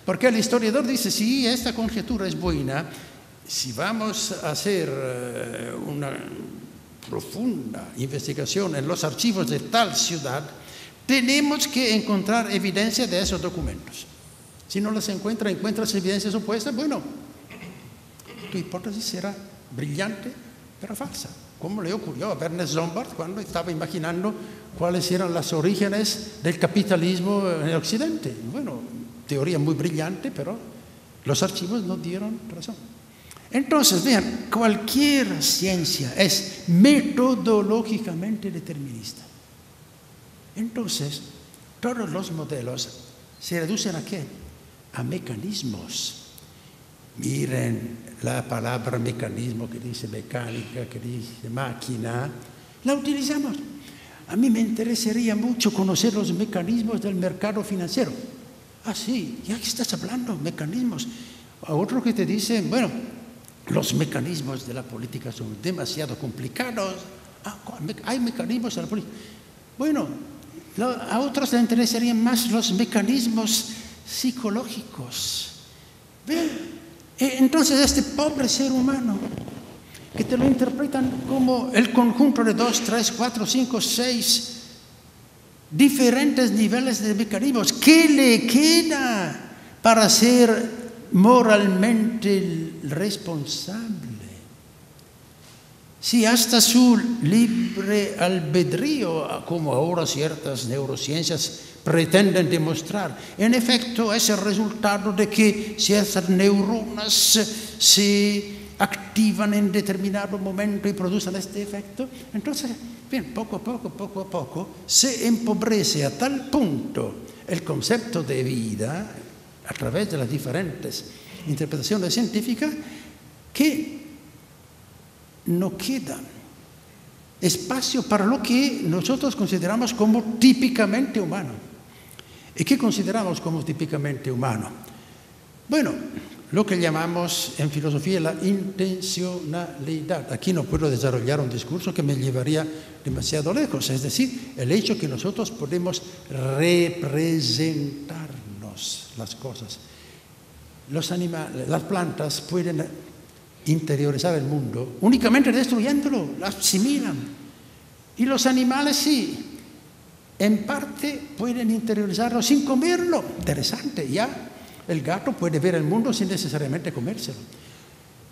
Porque el historiador dice, sí, esta conjetura es buena, si vamos a hacer una profunda investigación en los archivos de tal ciudad, tenemos que encontrar evidencia de esos documentos. Si no las encuentras evidencias opuestas, bueno, tu hipótesis será brillante, pero falsa. como le ocurrió a Werner Sombart cuando estaba imaginando cuáles eran los orígenes del capitalismo en Occidente. Bueno, teoría muy brillante, pero los archivos no dieron razón. Entonces, vean, cualquier ciencia es metodológicamente determinista. Entonces, todos los modelos se reducen ¿a qué? A mecanismos. Miren la palabra mecanismo que dice mecánica, que dice máquina, la utilizamos. A mí me interesaría mucho conocer los mecanismos del mercado financiero. Ah, sí, ya que estás hablando, mecanismos. A otro que te dice, bueno, los mecanismos de la política son demasiado complicados. Ah, hay mecanismos de la política. Bueno, a otros les interesarían más los mecanismos psicológicos. ¿Ven? Entonces este pobre ser humano, que te lo interpretan como el conjunto de 2, 3, 4, 5, 6 diferentes niveles de mecanismos, ¿qué le queda para ser moralmente responsable? Si hasta su libre albedrío, como ahora ciertas neurociencias pretenden demostrar, en efecto es el resultado de que ciertas neuronas se activan en determinado momento y producen este efecto. Entonces, bien, poco a poco, se empobrece a tal punto el concepto de vida a través de las diferentes interpretaciones científicas que no queda espacio para lo que nosotros consideramos como típicamente humano. ¿Y qué consideramos como típicamente humano? Bueno, lo que llamamos en filosofía la intencionalidad. Aquí no puedo desarrollar un discurso que me llevaría demasiado lejos, es decir, el hecho que nosotros podemos representarnos las cosas. Los animales, las plantas pueden interiorizar el mundo únicamente destruyéndolo, lo asimilan. Y los animales sí, en parte pueden interiorizarlo sin comerlo. Interesante, ya el gato puede ver el mundo sin necesariamente comérselo.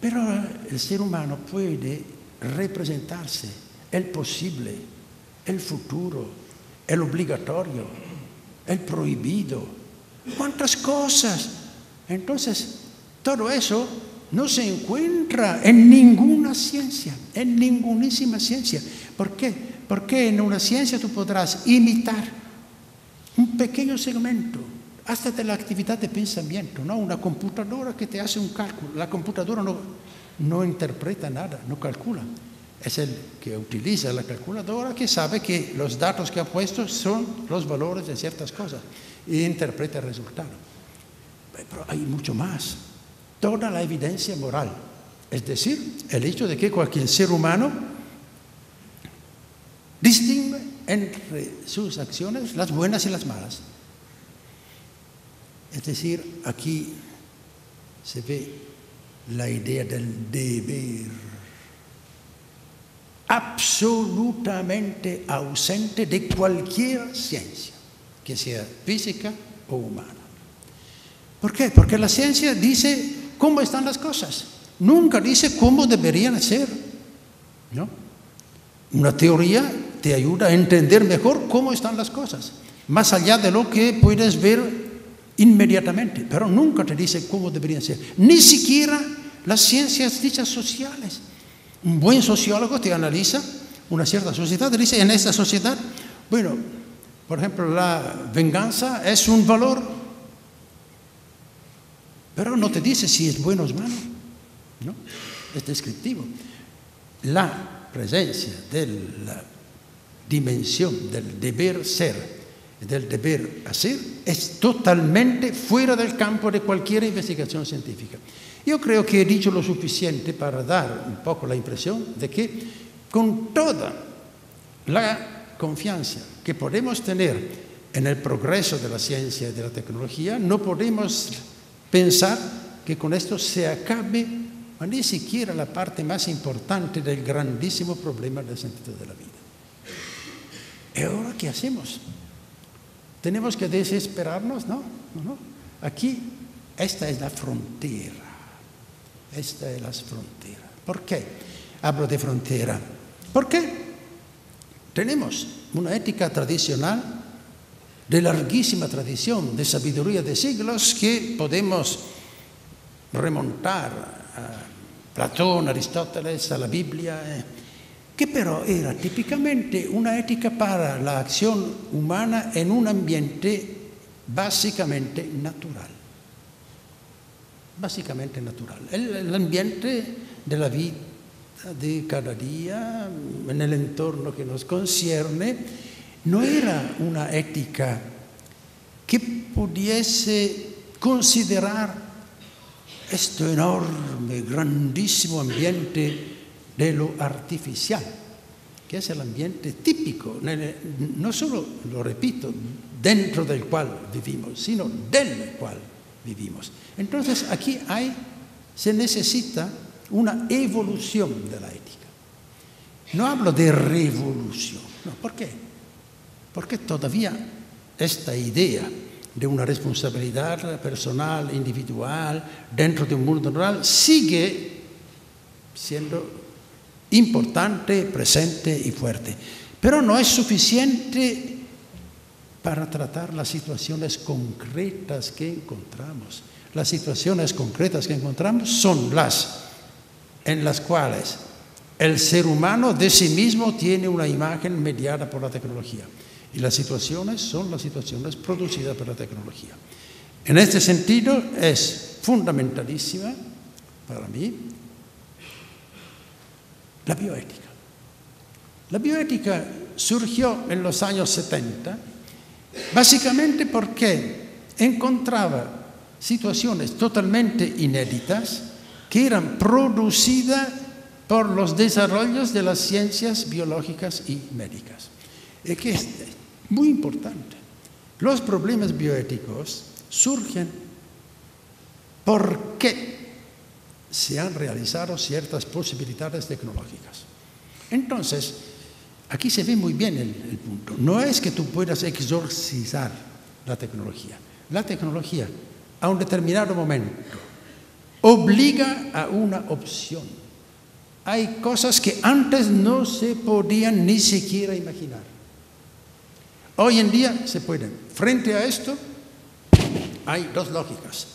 Pero el ser humano puede representarse el posible, el futuro, el obligatorio, el prohibido. ¿Cuántas cosas? Entonces, todo eso no se encuentra en ninguna ciencia, en ningunísima ciencia. ¿Por qué? Porque en una ciencia tú podrás imitar un pequeño segmento, hasta de la actividad de pensamiento, ¿no? Una computadora que te hace un cálculo. La computadora no interpreta nada, no calcula. Es el que utiliza la calculadora que sabe que los datos que ha puesto son los valores de ciertas cosas y interpreta el resultado. Pero hay mucho más. Toda la evidencia moral, es decir, el hecho de que cualquier ser humano distingue entre sus acciones las buenas y las malas. Es decir, aquí se ve la idea del deber, absolutamente ausente de cualquier ciencia, que sea física o humana. ¿Por qué? Porque la ciencia dice cómo están las cosas, nunca dice cómo deberían ser, ¿no? Una teoría te ayuda a entender mejor cómo están las cosas, más allá de lo que puedes ver inmediatamente, pero nunca te dice cómo deberían ser. Ni siquiera las ciencias dichas sociales. Un buen sociólogo te analiza una cierta sociedad, te dice en esta sociedad, bueno, por ejemplo, la venganza es un valor, pero no te dice si es bueno o es malo, ¿no? Es descriptivo. La presencia de la dimensión del deber ser, del deber hacer, es totalmente fuera del campo de cualquier investigación científica. Yo creo que he dicho lo suficiente para dar un poco la impresión de que con toda la confianza que podemos tener en el progreso de la ciencia y de la tecnología, no podemos pensar que con esto se acabe ni siquiera la parte más importante del grandísimo problema del sentido de la vida. ¿Y ahora qué hacemos? ¿Tenemos que desesperarnos? No. Aquí, esta es la frontera. Esta es la frontera. ¿Por qué hablo de frontera? Porque tenemos una ética tradicional de larguísima tradición, de sabiduría de siglos, que podemos remontar a Platón, Aristóteles, a la Biblia, que pero era típicamente una ética para la acción humana en un ambiente básicamente natural. Básicamente natural. El ambiente de la vida de cada día, en el entorno que nos concierne, no era una ética que pudiese considerar este enorme, grandísimo ambiente de lo artificial, que es el ambiente típico, no solo, lo repito, dentro del cual vivimos, sino del cual vivimos. Entonces aquí se necesita una evolución de la ética. No hablo de revolución, no, ¿por qué? Porque todavía esta idea de una responsabilidad personal, individual, dentro de un mundo natural, sigue siendo importante, presente y fuerte. Pero no es suficiente para tratar las situaciones concretas que encontramos. Las situaciones concretas que encontramos son las en las cuales el ser humano de sí mismo tiene una imagen mediada por la tecnología. Y las situaciones son las situaciones producidas por la tecnología. En este sentido es fundamentalísima para mí la bioética. La bioética surgió en los años 70 básicamente porque encontraba situaciones totalmente inéditas que eran producidas por los desarrollos de las ciencias biológicas y médicas. Y que es muy importante. Los problemas bioéticos surgen porque se han realizado ciertas posibilidades tecnológicas. Entonces, aquí se ve muy bien el punto. No es que tú puedas exorcizar la tecnología. La tecnología, a un determinado momento, obliga a una opción. Hay cosas que antes no se podían ni siquiera imaginar. Hoy en día se pueden. Frente a esto, hay dos lógicas.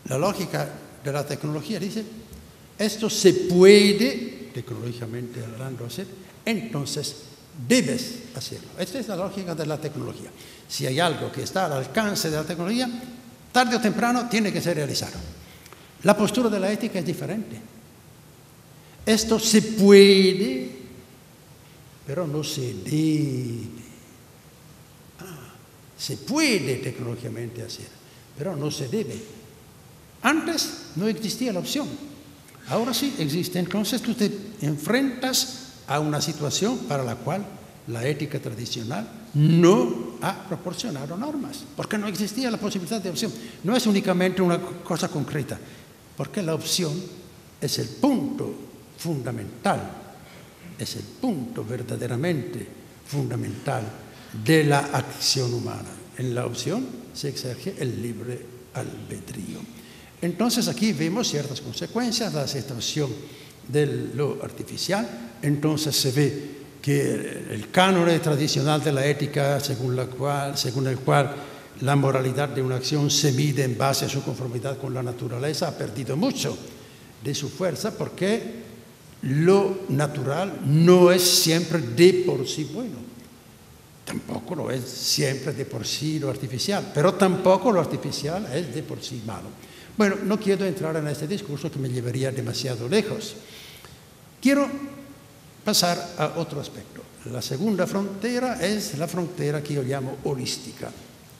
La lógica de la tecnología dice, esto se puede, tecnológicamente hablando, hacer, entonces debes hacerlo. Esta es la lógica de la tecnología. Si hay algo que está al alcance de la tecnología, tarde o temprano tiene que ser realizado. La postura de la ética es diferente. Esto se puede, pero no se debe. Se puede tecnológicamente hacer, pero no se debe. Antes no existía la opción, ahora sí existe. Entonces tú te enfrentas a una situación para la cual la ética tradicional no ha proporcionado normas, porque no existía la posibilidad de opción. No es únicamente una cosa concreta, porque la opción es el punto fundamental, es el punto verdaderamente fundamental de la acción humana. En la opción se ejerce el libre albedrío. Entonces aquí vemos ciertas consecuencias, la aceptación de lo artificial. Entonces se ve que el canon tradicional de la ética, según el cual la moralidad de una acción se mide en base a su conformidad con la naturaleza, ha perdido mucho de su fuerza, porque lo natural no es siempre de por sí bueno. Tampoco lo es siempre de por sí lo artificial, pero tampoco lo artificial es de por sí malo. Bueno, no quiero entrar en este discurso que me llevaría demasiado lejos. Quiero pasar a otro aspecto. La segunda frontera es la frontera que yo llamo holística,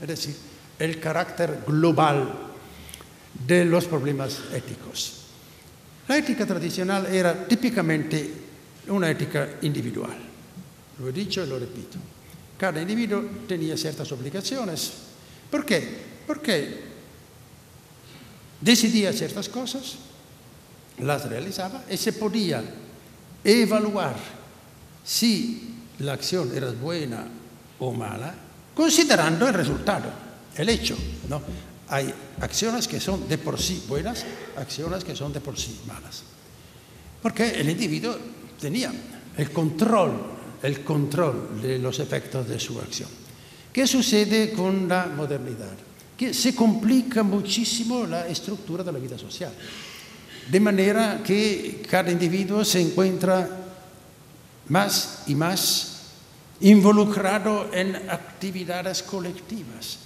es decir, el carácter global de los problemas éticos. La ética tradicional era típicamente una ética individual. Lo he dicho y lo repito. Cada individuo tenía ciertas obligaciones. ¿Por qué? Porque decidía ciertas cosas, las realizaba y se podía evaluar si la acción era buena o mala, considerando el resultado, el hecho, ¿no? Hay acciones que son de por sí buenas, acciones que son de por sí malas. Porque el individuo tenía el control de los efectos de su acción. ¿Qué sucede con la modernidad? Que se complica muchísimo la estructura de la vida social, de manera que cada individuo se encuentra más y más involucrado en actividades colectivas,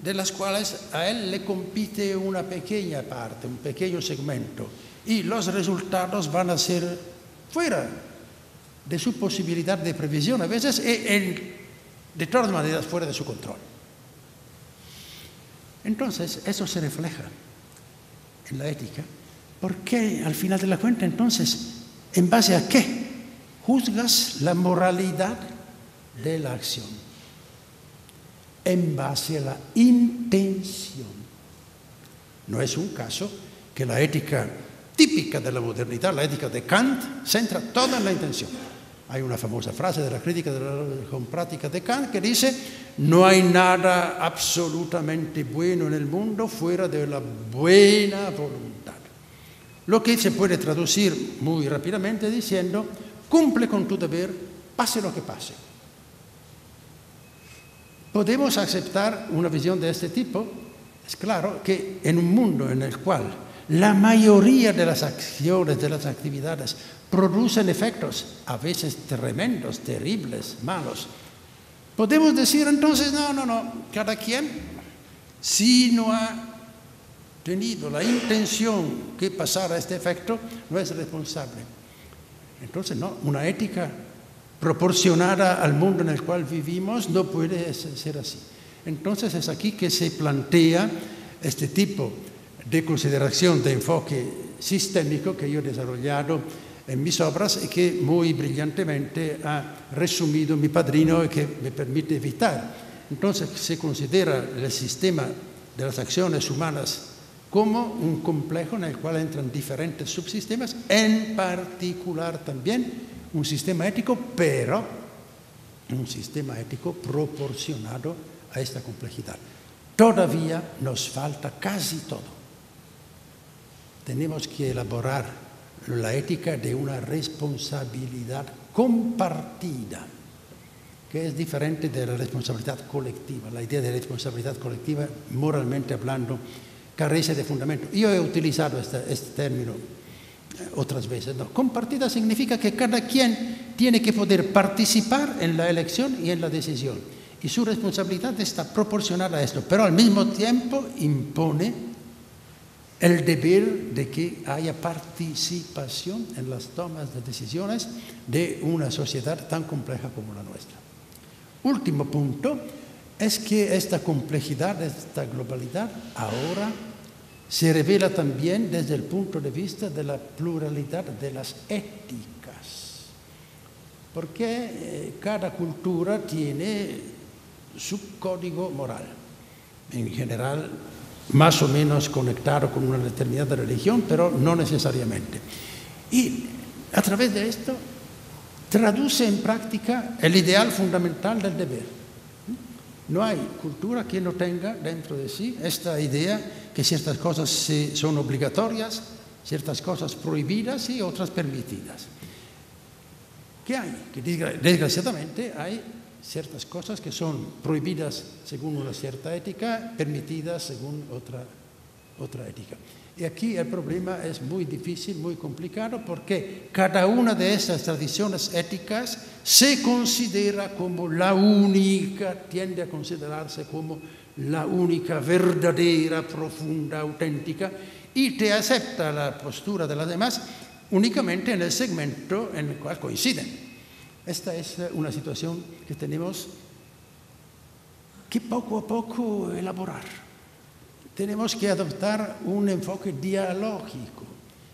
de las cuales a él le compite una pequeña parte, un pequeño segmento, y los resultados van a ser fuera de su posibilidad de previsión, a veces de todas maneras fuera de su control. Entonces, eso se refleja en la ética, porque al final de la cuenta, entonces, ¿en base a qué juzgas la moralidad de la acción? En base a la intención. No es un caso que la ética típica de la modernidad, la ética de Kant, centra toda en la intención. Hay una famosa frase de la crítica de la religión práctica de Kant que dice: no hay nada absolutamente bueno en el mundo fuera de la buena voluntad. Lo que se puede traducir muy rápidamente diciendo: cumple con tu deber, pase lo que pase. ¿Podemos aceptar una visión de este tipo? Es claro que en un mundo en el cual la mayoría de las acciones, de las actividades, producen efectos a veces tremendos, terribles, malos, podemos decir entonces, no, cada quien, si no ha tenido la intención que pasara este efecto, no es responsable. Entonces, no, una ética proporcionada al mundo en el cual vivimos no puede ser así. Entonces es aquí que se plantea este tipo de consideración de enfoque sistémico que yo he desarrollado en mis obras y que muy brillantemente ha resumido mi padrino y que me permite evitar. Entonces se considera el sistema de las acciones humanas como un complejo en el cual entran diferentes subsistemas, en particular también un sistema ético, pero un sistema ético proporcionado a esta complejidad. Todavía nos falta casi todo. Tenemos que elaborar la ética de una responsabilidad compartida, que es diferente de la responsabilidad colectiva. La idea de responsabilidad colectiva, moralmente hablando, carece de fundamento. Yo he utilizado este término otras veces. No. Compartida significa que cada quien tiene que poder participar en la elección y en la decisión. Y su responsabilidad está proporcionada a esto, pero al mismo tiempo impone el deber de que haya participación en las tomas de decisiones de una sociedad tan compleja como la nuestra. Último punto es que esta complejidad, esta globalidad, ahora se revela también desde el punto de vista de la pluralidad de las éticas, porque cada cultura tiene su código moral, en general más o menos conectado con una determinada religión, pero no necesariamente. Y a través de esto traduce en práctica el ideal fundamental del deber. No hay cultura que no tenga dentro de sí esta idea que ciertas cosas son obligatorias, ciertas cosas prohibidas y otras permitidas. ¿Qué hay? Que desgraciadamente hay ciertas cosas que son prohibidas según una cierta ética, permitidas según otra ética. Y aquí el problema es muy difícil, muy complicado, porque cada una de estas tradiciones éticas se considera como la única, tiende a considerarse como la única verdadera, profunda, auténtica, y te acepta la postura de las demás únicamente en el segmento en el cual coinciden. Esta es una situación que tenemos que poco a poco elaborar. Tenemos que adoptar un enfoque dialógico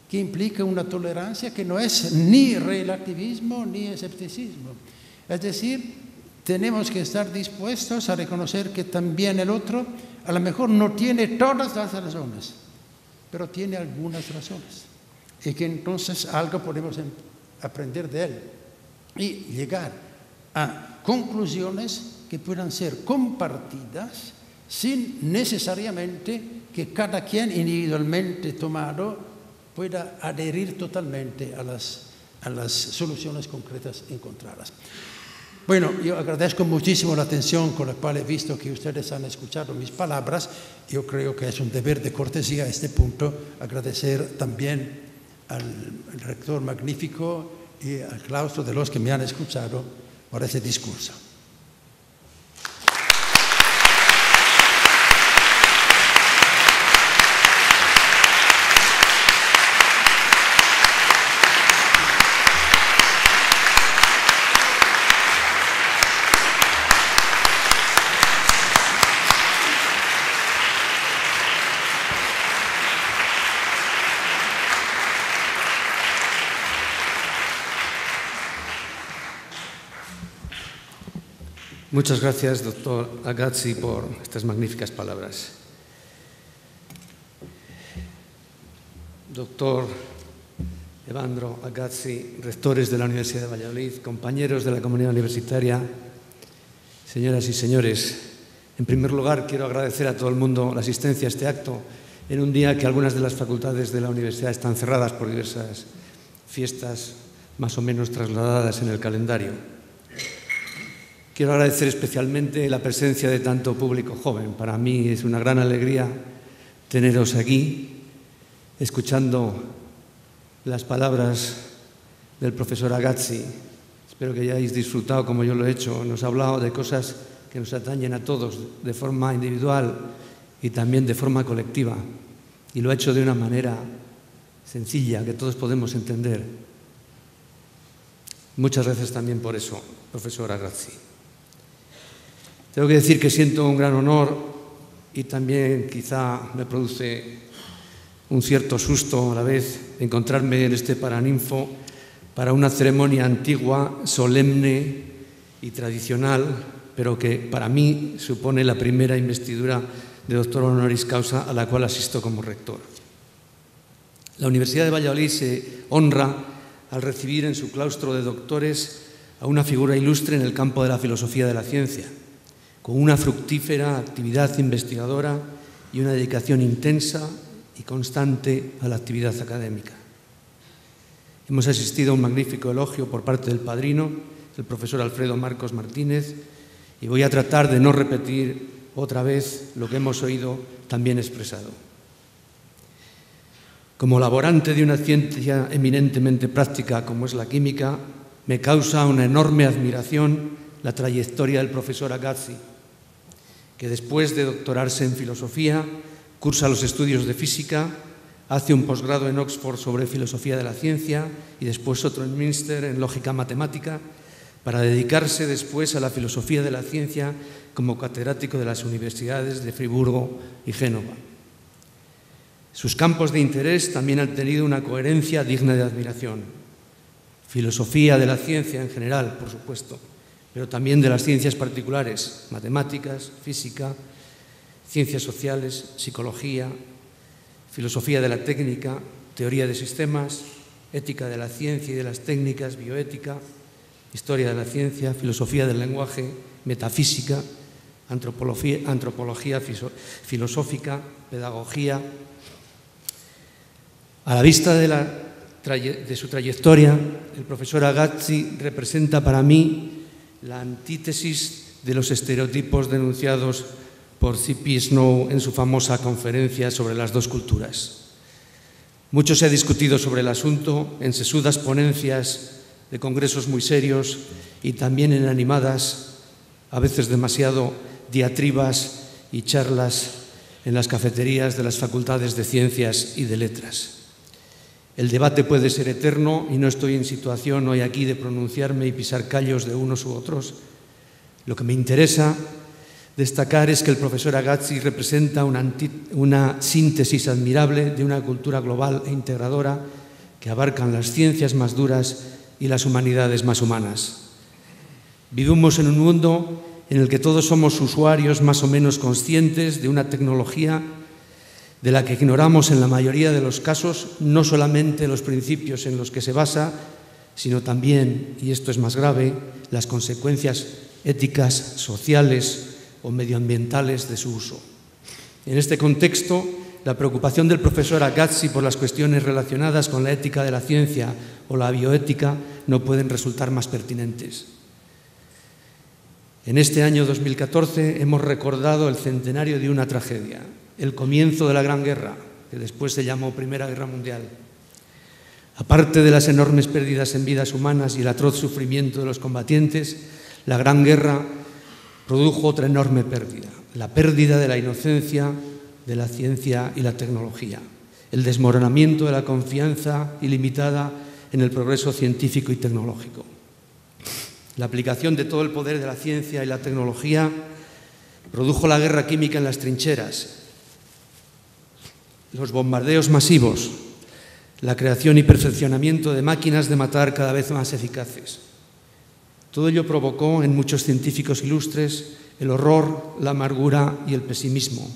que implica una tolerancia que no es ni relativismo ni escepticismo. Es decir, tenemos que estar dispuestos a reconocer que también el otro a lo mejor no tiene todas las razones, pero tiene algunas razones. Y que entonces algo podemos aprender de él y llegar a conclusiones que puedan ser compartidas sin necesariamente que cada quien individualmente tomado pueda adherir totalmente a a las soluciones concretas encontradas. Bueno, yo agradezco muchísimo la atención con la cual he visto que ustedes han escuchado mis palabras. Yo creo que es un deber de cortesía a este punto agradecer también al rector magnífico y al claustro de los que me han escuchado por ese discurso. Muchas gracias, doctor Agazzi, por estas magníficas palabras. Doctor Evandro Agazzi, rectores de la Universidad de Valladolid, compañeros de la comunidad universitaria, señoras y señores, en primer lugar quiero agradecer a todo el mundo la asistencia a este acto en un día que algunas de las facultades de la universidad están cerradas por diversas fiestas más o menos trasladadas en el calendario. Quiero agradecer especialmente la presencia de tanto público joven. Para mí es una gran alegría teneros aquí, escuchando las palabras del profesor Agazzi. Espero que hayáis disfrutado como yo lo he hecho. Nos ha hablado de cosas que nos atañen a todos de forma individual y también de forma colectiva. Y lo ha hecho de una manera sencilla, que todos podemos entender. Muchas gracias también por eso, profesor Agazzi. Tengo que decir que siento un gran honor y también quizá me produce un cierto susto a la vez encontrarme en este Paraninfo para una ceremonia antigua, solemne y tradicional, pero que para mí supone la primera investidura de doctor honoris causa a la cual asisto como rector. La Universidad de Valladolid se honra al recibir en su claustro de doctores a una figura ilustre en el campo de la filosofía de la ciencia, con una fructífera actividad investigadora y una dedicación intensa y constante a la actividad académica. Hemos asistido a un magnífico elogio por parte del padrino, el profesor Alfredo Marcos Martínez, y voy a tratar de no repetir otra vez lo que hemos oído también expresado. Como laborante de una ciencia eminentemente práctica como es la química, me causa una enorme admiración la trayectoria del profesor Agazzi, que después de doctorarse en filosofía, cursa los estudios de física, hace un posgrado en Oxford sobre filosofía de la ciencia y después otro en Münster en lógica matemática, para dedicarse después a la filosofía de la ciencia como catedrático de las universidades de Friburgo y Génova. Sus campos de interés también han tenido una coherencia digna de admiración. Filosofía de la ciencia en general, por supuesto, pero también de las ciencias particulares, matemáticas, física, ciencias sociales, psicología, filosofía de la técnica, teoría de sistemas, ética de la ciencia y de las técnicas, bioética, historia de la ciencia, filosofía del lenguaje, metafísica, antropología filosófica, pedagogía. A la vista de su trayectoria, el profesor Agazzi representa para mí la antítesis de los estereotipos denunciados por C.P. Snow en su famosa conferencia sobre las dos culturas. Mucho se ha discutido sobre el asunto en sesudas ponencias de congresos muy serios y también en animadas, a veces demasiado diatribas y charlas en las cafeterías de las facultades de Ciencias y de Letras. El debate puede ser eterno y no estoy en situación hoy aquí de pronunciarme y pisar callos de unos u otros. Lo que me interesa destacar es que el profesor Agazzi representa una síntesis admirable de una cultura global e integradora que abarcan las ciencias más duras y las humanidades más humanas. Vivimos en un mundo en el que todos somos usuarios más o menos conscientes de una tecnología de la que ignoramos en la mayoría de los casos no solamente los principios en los que se basa, sino también, y esto es más grave, las consecuencias éticas, sociales o medioambientales de su uso. En este contexto, la preocupación del profesor Agazzi por las cuestiones relacionadas con la ética de la ciencia o la bioética no pueden resultar más pertinentes. En este año 2014 hemos recordado el centenario de una tragedia, el comienzo de la Gran Guerra, que después se llamó Primera Guerra Mundial. Aparte de las enormes pérdidas en vidas humanas y el atroz sufrimiento de los combatientes, la Gran Guerra produjo otra enorme pérdida, la pérdida de la inocencia, de la ciencia y la tecnología, el desmoronamiento de la confianza ilimitada en el progreso científico y tecnológico. La aplicación de todo el poder de la ciencia y la tecnología produjo la guerra química en las trincheras, los bombardeos masivos, la creación y perfeccionamiento de máquinas de matar cada vez más eficaces. Todo ello provocó en muchos científicos ilustres el horror, la amargura y el pesimismo,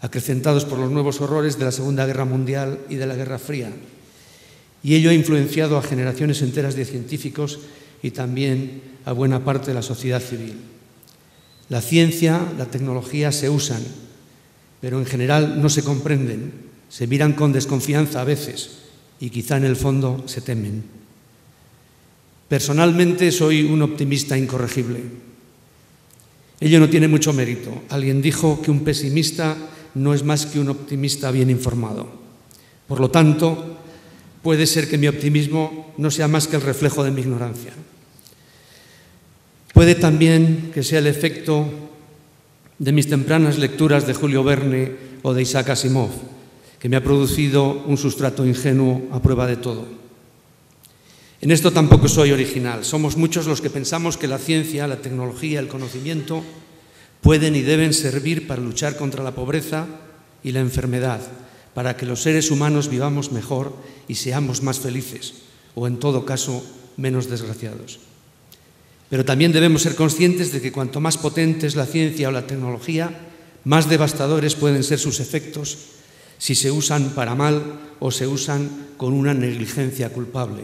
acrecentados por los nuevos horrores de la Segunda Guerra Mundial y de la Guerra Fría. Y ello ha influenciado a generaciones enteras de científicos y también a buena parte de la sociedad civil. La ciencia, la tecnología se usan, pero en general no se comprenden, se miran con desconfianza a veces y quizá en el fondo se temen. Personalmente soy un optimista incorregible. Ello no tiene mucho mérito. Alguien dijo que un pesimista no es más que un optimista bien informado. Por lo tanto, puede ser que mi optimismo no sea más que el reflejo de mi ignorancia. Puede también que sea el efecto de mis tempranas lecturas de Julio Verne o de Isaac Asimov, que me ha producido un sustrato ingenuo a prueba de todo. En esto tampoco soy original. Somos muchos los que pensamos que la ciencia, la tecnología, el conocimiento pueden y deben servir para luchar contra la pobreza y la enfermedad, para que los seres humanos vivamos mejor y seamos más felices, o en todo caso, menos desgraciados. Pero también debemos ser conscientes de que cuanto más potente es la ciencia o la tecnología, más devastadores pueden ser sus efectos si se usan para mal o se usan con una negligencia culpable.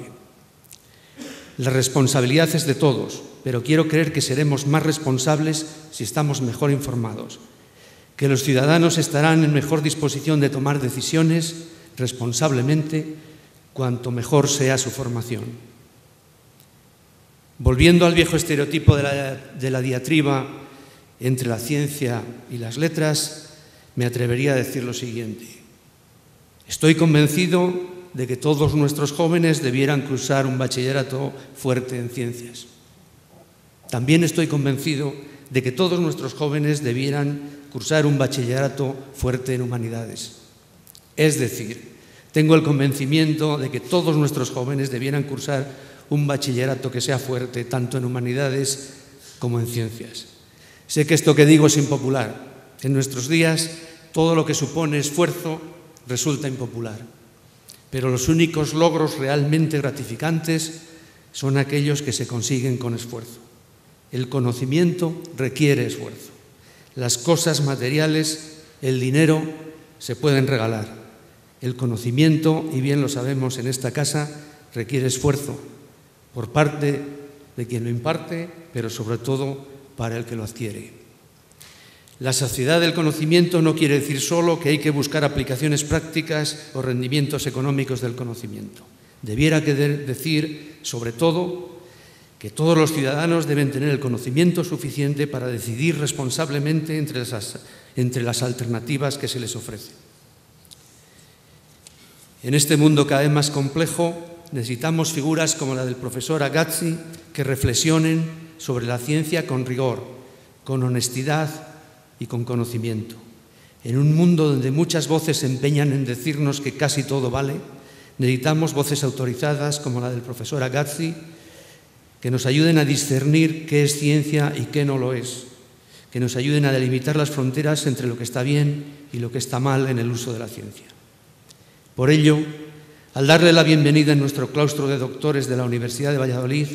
La responsabilidad es de todos, pero quiero creer que seremos más responsables si estamos mejor informados, que los ciudadanos estarán en mejor disposición de tomar decisiones responsablemente cuanto mejor sea su formación. Volviendo al viejo estereotipo de la diatriba entre la ciencia y las letras, me atrevería a decir lo siguiente. Estoy convencido de que todos nuestros jóvenes debieran cursar un bachillerato fuerte en ciencias. También estoy convencido de que todos nuestros jóvenes debieran cursar un bachillerato fuerte en humanidades. Es decir, tengo el convencimiento de que todos nuestros jóvenes debieran cursar un bachillerato que sea fuerte tanto en humanidades como en ciencias. Sé que esto que digo es impopular. En nuestros días todo lo que supone esfuerzo resulta impopular. Pero los únicos logros realmente gratificantes son aquellos que se consiguen con esfuerzo. El conocimiento requiere esfuerzo. Las cosas materiales, el dinero, se pueden regalar. El conocimiento, y bien lo sabemos en esta casa, requiere esfuerzo por parte de quien lo imparte, pero sobre todo para el que lo adquiere. La sociedad del conocimiento no quiere decir solo que hay que buscar aplicaciones prácticas o rendimientos económicos del conocimiento. Debiera decir, sobre todo, que todos los ciudadanos deben tener el conocimiento suficiente para decidir responsablemente entre las alternativas que se les ofrecen. En este mundo cada vez más complejo, necesitamos figuras como la del profesor Agazzi que reflexionen sobre la ciencia con rigor, con honestidad y con conocimiento. En un mundo donde muchas voces se empeñan en decirnos que casi todo vale, necesitamos voces autorizadas como la del profesor Agazzi que nos ayuden a discernir qué es ciencia y qué no lo es, que nos ayuden a delimitar las fronteras entre lo que está bien y lo que está mal en el uso de la ciencia. Por ello, al darle la bienvenida en nuestro claustro de doctores de la Universidad de Valladolid,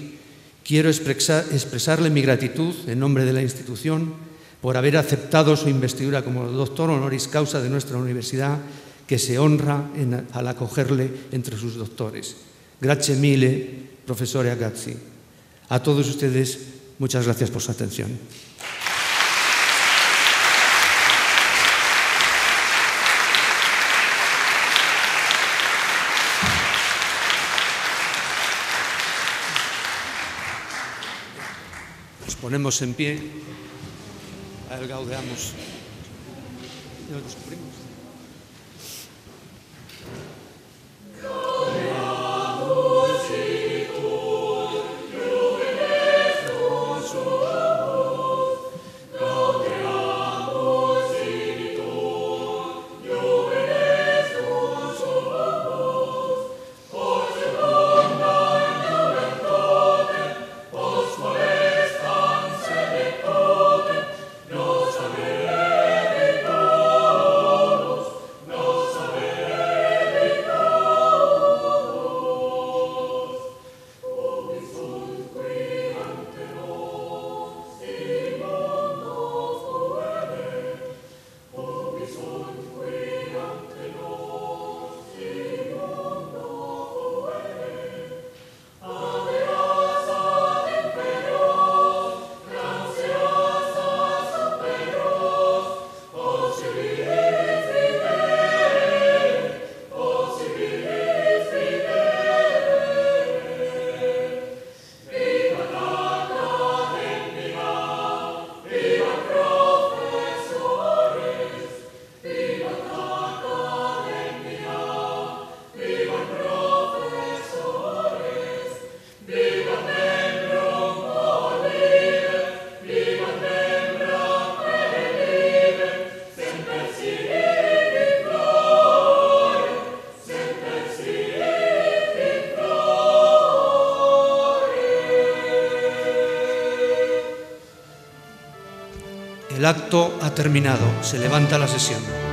quiero expresarle mi gratitud en nombre de la institución por haber aceptado su investidura como doctor honoris causa de nuestra universidad, que se honra al acogerle entre sus doctores. Grazie mille, profesore Agazzi. A todos ustedes, muchas gracias por su atención. ponemos en pie, a él gaudeamos y nos descubrimos. El acto ha terminado. Se levanta la sesión.